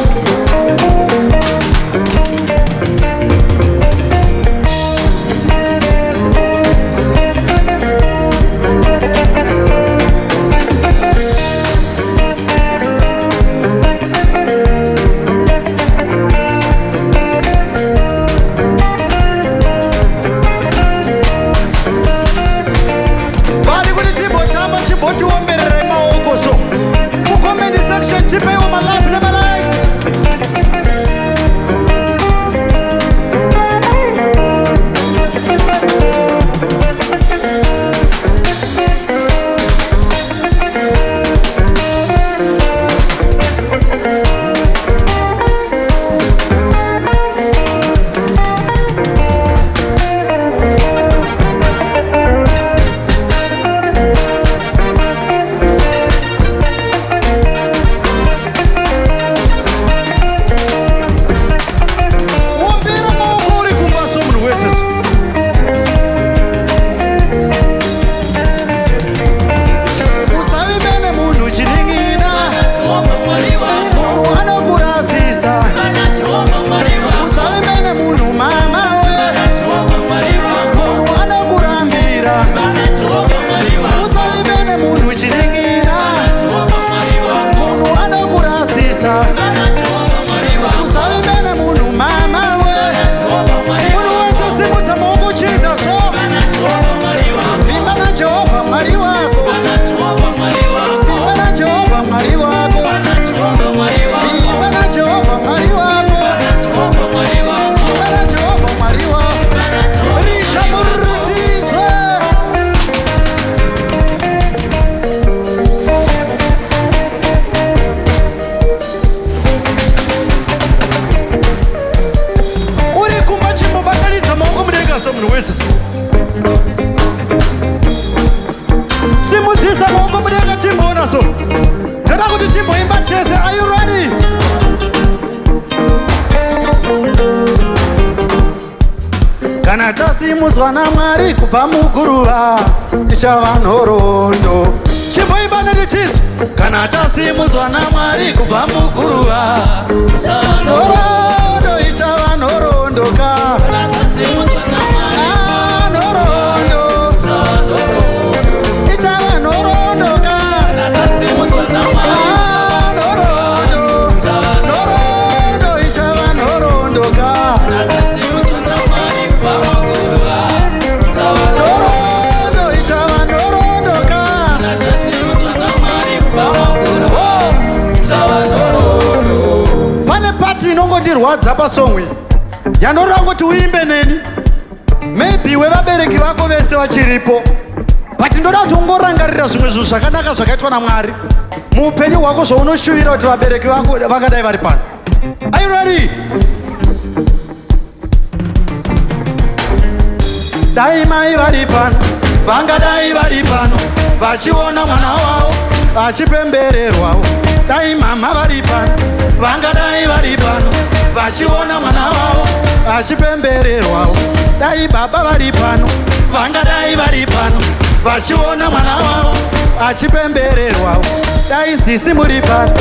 munhu wese. Simudzisa maoko mudenga timboona so. Ndoda kuti timboimba tese. Are you ready? Kana tasimudzwa naMwari kubva muguruva tichava nhoroondo. Chimboimba netichizo. Kana tasimudzwa naMwari kubva muguruva tichava nhoroondo, ichava nhoroondo ka. Ndirwadza pasongwe yandoroda kuti uimbe neni. Maybe wevabereki vako vese vachiripo, but ndoda kuti ungorangarira zvimwe zvinhu zvakanaka zvakaitwa naMwari muupenyu hwako zvaunoshuvira kuti vabereki vako vangadai vari pano. Are you ready? Dai mai vari pano, vangadai vari pano vachiona mwana wavo achipembererwawo. Dai mama vari pano, vangadai vari pano vachiona mwana wavo achipembererwawo. Dai baba vari pano, vangadai vari pano vachiona mwana wavo achipembererwawo. Dai sisi muri pano,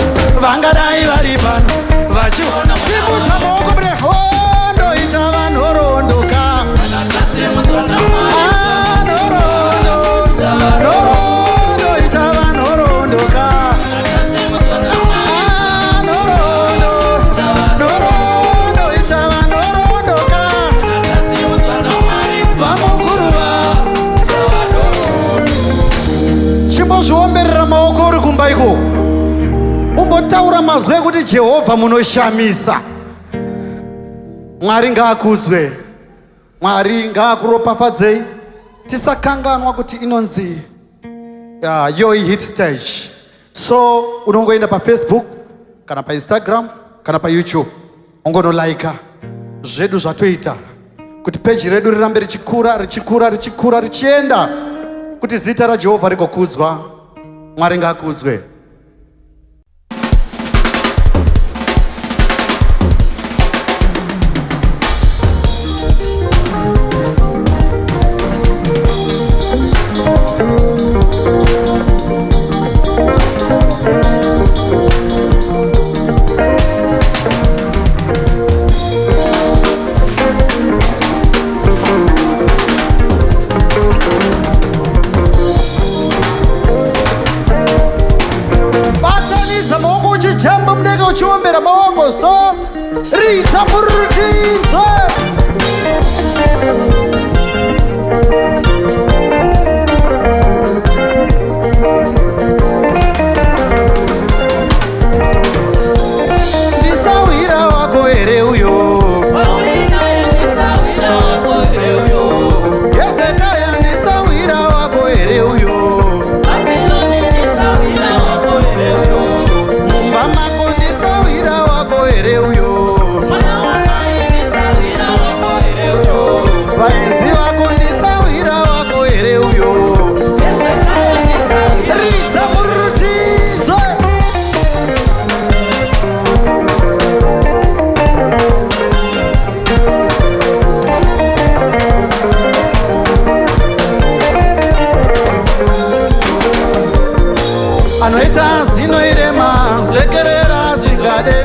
vangadai vari pano vachiona. Simudza maoko mune hondo, ichava nhoroondo ka. Nhoroondo, ichava nhoroondo ka. Chimbozviomberera maoko uri kumba iko. Umbotaura mazwi ekuti Jehovha munoshamisa. Mwari ngaakudzwe. Mwari ngaakuropafadzei. Tisakanganwa kuti inonzi Yoi Hit Stage. So unongoenda pa Facebook kana pa Instagram kana pa YouTube ungonolaika zvedu zvatoita kuti page redu rirambe richikura richienda kuti zita raJehovha rigokudzwa. Mwari ngaakudzwe. Uchiombera maoko so ridza murutidzo. Ndisawira wako here uyo. Hezekiah ndisawira wako here uyo. Mumba mako ndisawira wako here uyo. Vaenzi vako ndisawira wako here uyo. Ridza murutidzo. Anoita zino irema sekerera zingade.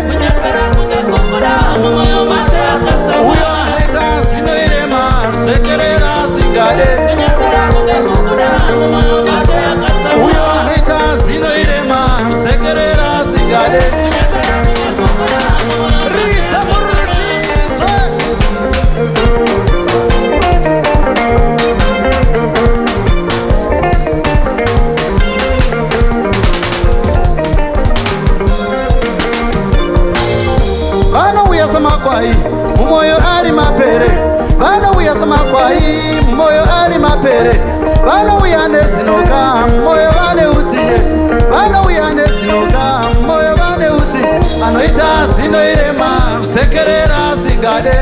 Uyo anoita zino irema sekerera zingade. Uyo anoita zino irema sekerera zingade. Ridza murutidzo. Vanouya samakwai mumoyo ari mapere. Vanouya samakwai mumoyo ari mapere. Vanouya nezinoka mumoyo vane utsinye. Vanouya nezinoka mumoyo vane utsinye. Anoita zino irema sekerera zingade.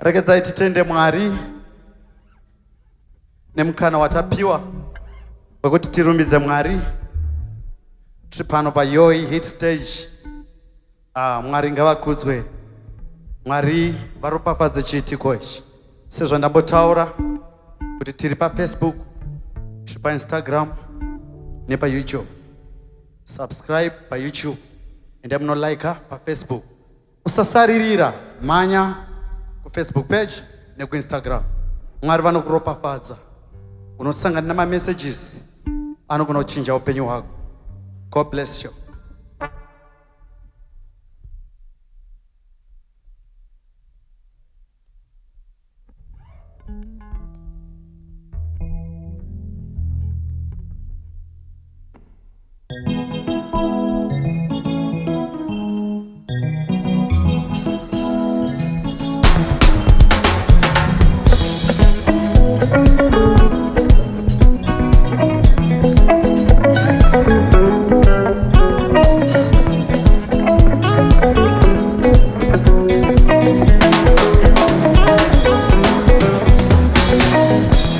Regedzai titende Mwari nemukana watapiwa wekuti tirumbidze Mwari. Tiri pano paYOI hit stage. Mwari ngavakudzwe. Mwari varopafadze chiitiko ichi. Sezvo ndambotaura kuti tiri paFacebook, tiri paInstagram nepaYouTube. Subscribe paYouTube ende munolike paFacebook. Usasaririra, manya kuFacebook page nekuInstagram. Mwari vanokuropafadza. Unosangana namamessages anogona kuchinja upenyu hwako. God bless you.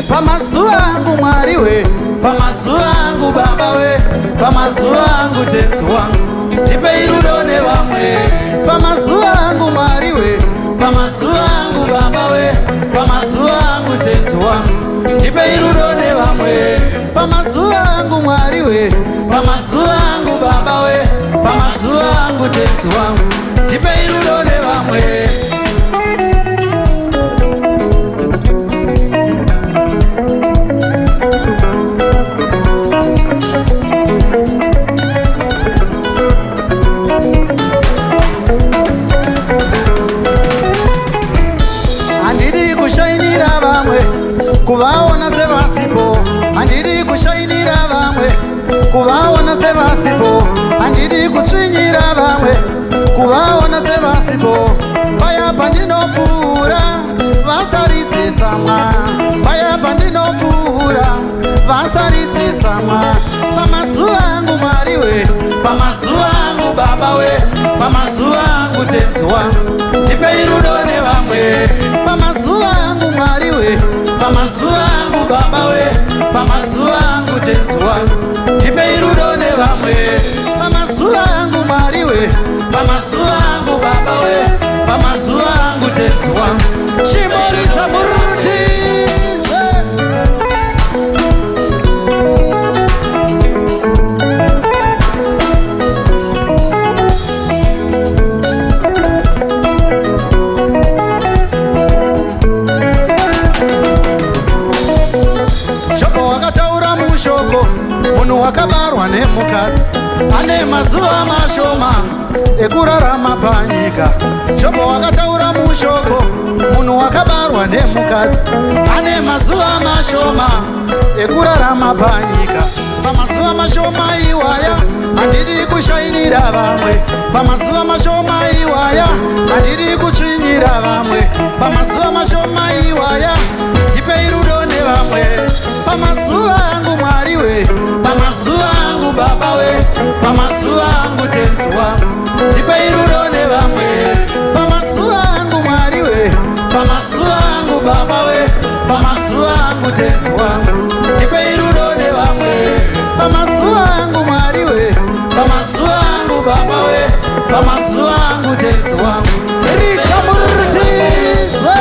Pamazuva angu Mwari we, pamazuva angu Baba we, pamazuva angu tenzi wangu, tipe rudo nevamwe. Pamazuva angu Mwari we, pamazuva angu Baba we, pamazuva angu tenzi wangu, tipe rudo nevamwe. Pamazuva angu Mwari we, pamazuva angu Baba we, pamazuva angu tenzi wangu, tipe rudo nevamwe. Kuvaona sevasipo, handidi kushainira vamwe. Kuvaona sevasipo, handidi kuchinyira vamwe. Kuvaona sevasipo, paya pandinopfuura vasaritsitsamwa. Paya pandinopfuura vasaritsitsamwa. Pamazuva angu Mwari we, pamazuva angu Baba we, pamazuva angu tenzi wangu, tipe rudo nevamwe. Pamazuva angu Mwari we, pamazuva angu Baba we, pamazuva angu tenzi wangu, tipe rudo nevamwe. Pamazuva angu Mwari we, pamazuva angu Baba we, pamazuva angu tenzi wangu, chimoridza murutize. Shoko munhu wakabarwa nemukadzi ane mazuva mashoma ekurarama panyika. Jobho wakataura mushoko munhu wakabarwa nemukadzi ane mazuva mashoma ekurarama panyika. Pamazuva mashoma iwaya handidi kushainira vamwe. Pamazuva mashoma iwaya handidi kuchinyira vamwe. Pamazuva mashoma iwaya tipe rudo nevamwe. Pamazuva angu Mwari we, pamazuva angu Baba we, pamazuva angu tenzi wangu, tipe rudo nevamwe. Pamazuva angu Mwari we, pamazuva angu Baba we, pamazuva angu tenzi wangu, tipe rudo nevamwe. Pamazuva angu Mwari we, pamazuva angu Baba we, pamazuva angu tenzi wangu, rikamurutizwe.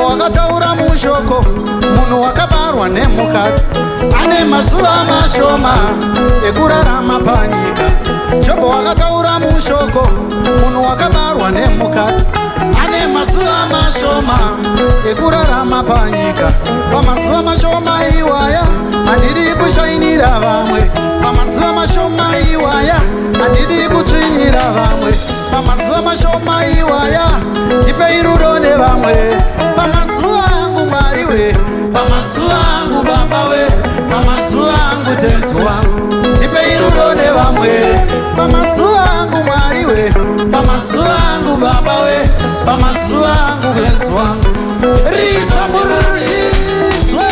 Wakataura mushoko munhu wakabarwa nemukadzi ane mazuva mashoma ekurarama panyika. Jobho wakataura mushoko munhu wakabarwa nemukadzi ane mazuva mashoma ekurarama panyika. Pamazuva mashoma iwaya handidi kushainira vamwe. Pamazuva mashoma iwaya handidi kuchinyira vamwe. Pamazuva mashoma iwaya tipe rudo nevamwe. Pamazuva angu Mwari we, pamazuva angu Baba we, pamazuva angu tenzi wangu, tipe rudo nevamwe. Pamazuva angu Mwari we, pamazuva angu Baba we, pamazuva angu kuenzwa ridza murutizwe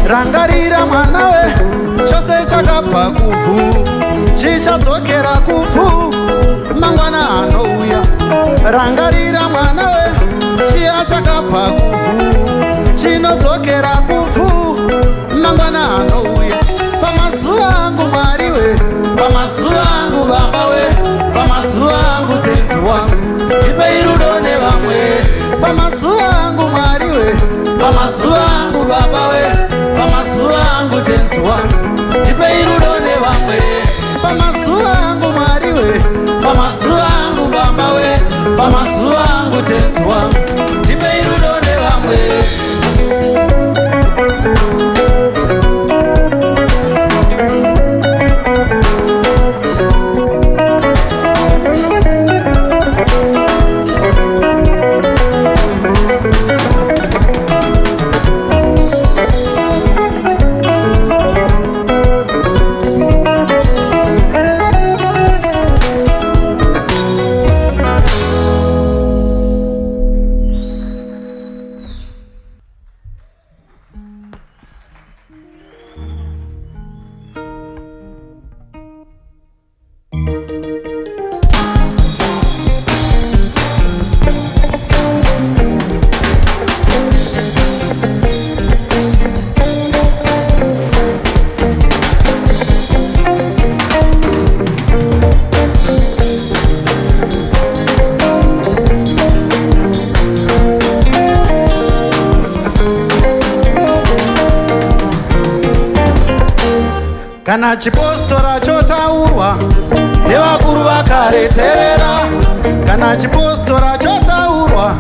rangarira mwana we chose chakabva kuvhu chichadzokera kuvhu mangwana anouya rangarira mwana we chiya chakabva kuvhu chinodzokera kuvhu mangwana anouya pamazuva angu mwari we pamazuva angu baba we pamazuva angu tenzi wangu ndipei rudo nevamwe pamazuva angu mwari we pamazuva angu baba we pamazuva angu tenzi wangu ndipei rudo nevamwe pamazuva angu mwari we pamazuva angu baba we pamazuva angu tenzi wangu ndipei rudo nevamwe kana chipostora chotaurwa nevakuru vakareterera kana chipostora chotaurwa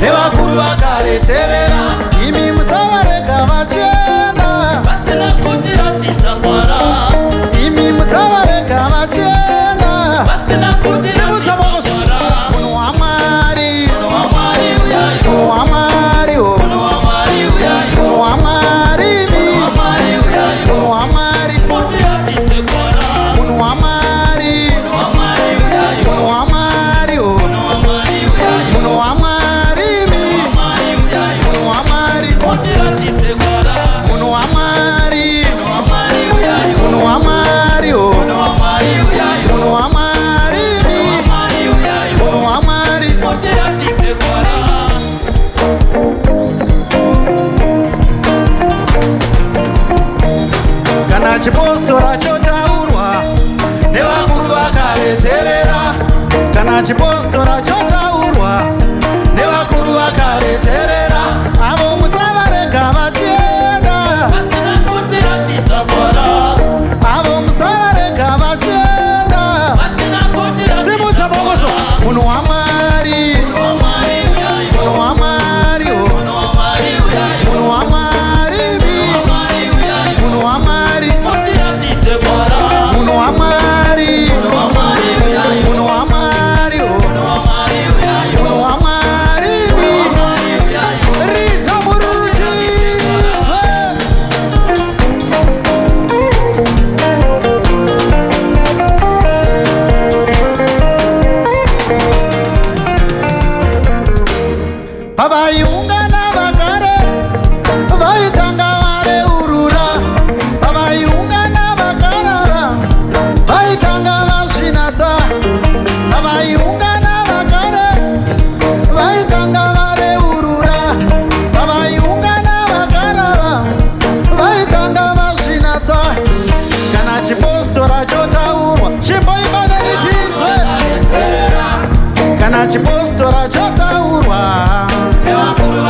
nevakuru vakareterera imi musavarega vachienda pasina kutiratidza kwara imi musavarega vachienda pasina kutiratidza kwara munhu wamwari munhu wamwari uyayo munhu wamwari munhu wamwari uyayo munhu wamwari munhu wamwari uyayo munhu wamwari kutiratidze kwara munhu wamwari munhu wamwari uyayo munhu wamwari munhu wamwari uyayo munhu wamwari wamwari uyayo munhu wamwari kutiratidze kwara munhu wamwari munhu wamwari uyayo munhu wamwari munhu wamwari uyayo munhu wamwari wamwari uyayo munhu wamwari kutiratidze kwara kana chipostora chotaurwa nevakuru vakareterera kana chipostora chotaurwa nevakuru vakareterera avo musavarega vachienda pasina kutiratidza kwara avo musavarega vachienda pasina kutiratidza simudza maokoso munhu wamwari munhu wamwari uyayo munhu wamwari munhu wamwari uyayo munhu wamwari wamwari uyayo munhu wamwari kutiratidze kwara munhu wamwari munhu wamwari uyayo munhu wamwari munhu wamwari uyayo munhu wamwari wamwari uyayo riza murutidzwe pavaiungana vagare vaitanga vareurura pavaiungana vagarara vaitanga vasvinatsa pavaiungana vagare vaitanga vareurura pavaiungana vagarara vaitanga vasvinatsa kana chipostora chotaurwa chimboimba neritidzwe kana chipostora chotaurwa nevakuru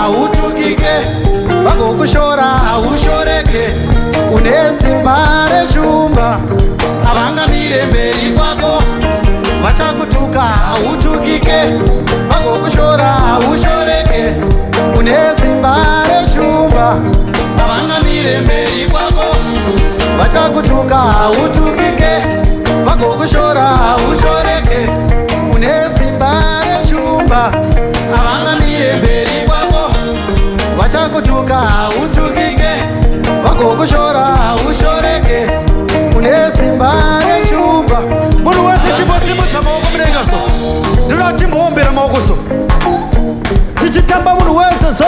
utukike, vagokushora ushoreke, une simba reshumba, havangamire mberi kwako, vachakutuka utukike, vagokushora ushoreke, une simba reshumba, havangamire mberi kwako, vachakutuka utukike, vagokushora ushoreke, une simba reshumba, havangamire mberi kwako, vachakutuka utukike, vagokushora ushoreke, une simba reshumba. Munhu wese chimbosimudza maoko mudenga so, ndinoda timboombera maoko so, tichitamba munhu wese so.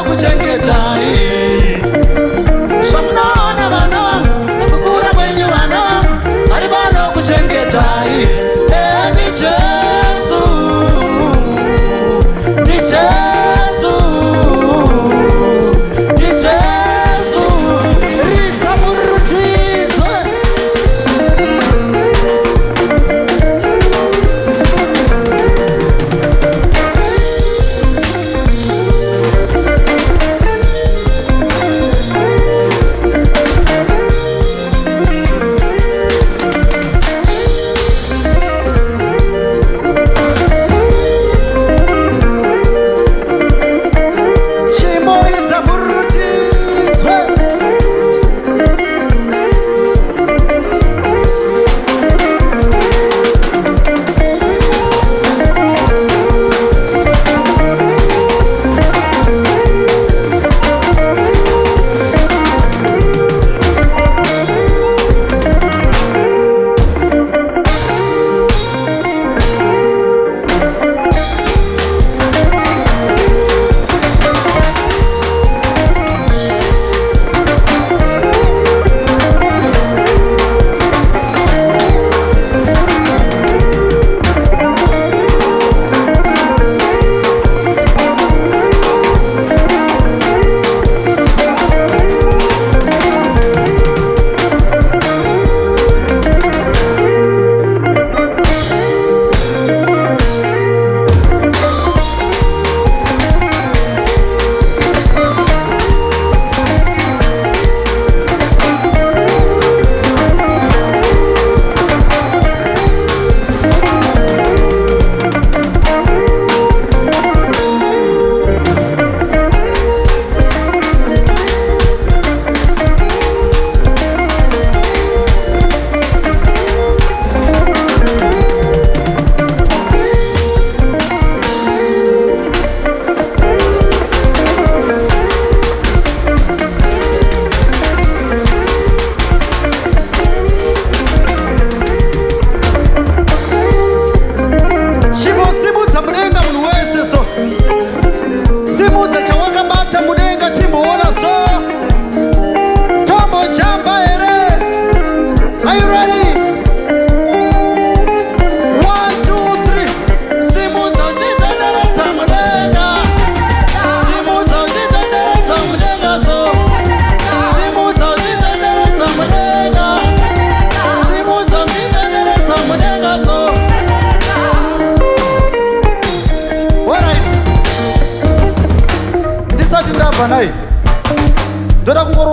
Kuchengeta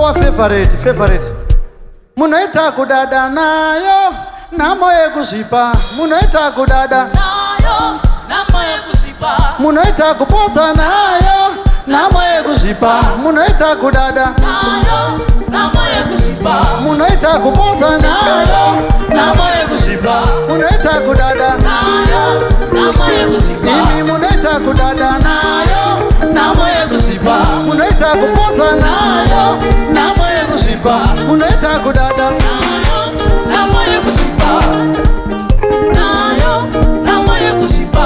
wa favorite munoita kudada nayo namo yekuzvipa munoita kudada nayo namo yekuzvipa munoita kuposa nayo namo yekuzvipa munoita kudada nayo namo yekuzvipa munoita kuposa nayo namo yekuzvipa munoita kudada nayo namo yekuzvipa imi munoita kudada nayo namo yekuzvipa munoita kuposa nayo namo yekuzvipa munoita kudada nayo namo yekuzvipa nayo namo yekuzvipa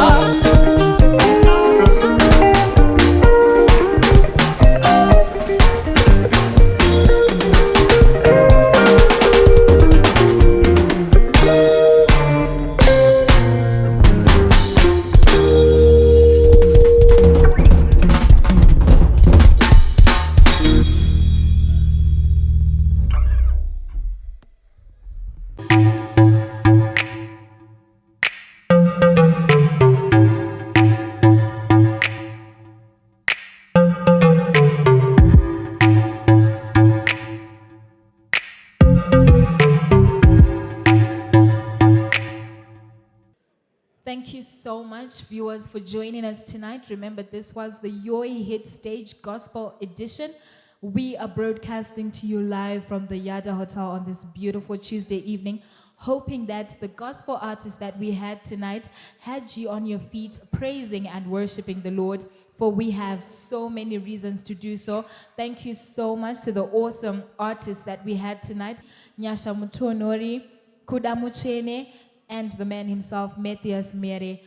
Thank you so much, viewers, for joining us tonight. Remember, this was the YOI Hit Stage Gospel Edition. We are broadcasting to you live from the Yada Hotel on this beautiful Tuesday evening, hoping that the gospel artists that we had tonight had you on your feet, praising and worshiping the Lord, for we have so many reasons to do so. Thank you so much to the awesome artists that we had tonight, Nyasha, Mutonhori, Kuda, Mutsvene, and the man himself, Mathias, Mhere.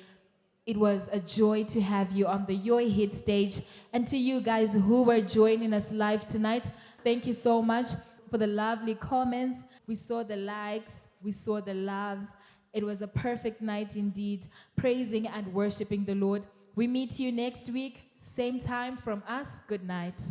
It was a joy to have you on the YOI Hit Stage. And to you guys who were joining us live tonight, thank you so much for the lovely comments. We saw the likes, we saw the loves. It was a perfect night indeed, praising and worshiping the Lord. We meet you next week, same time from us. Good night.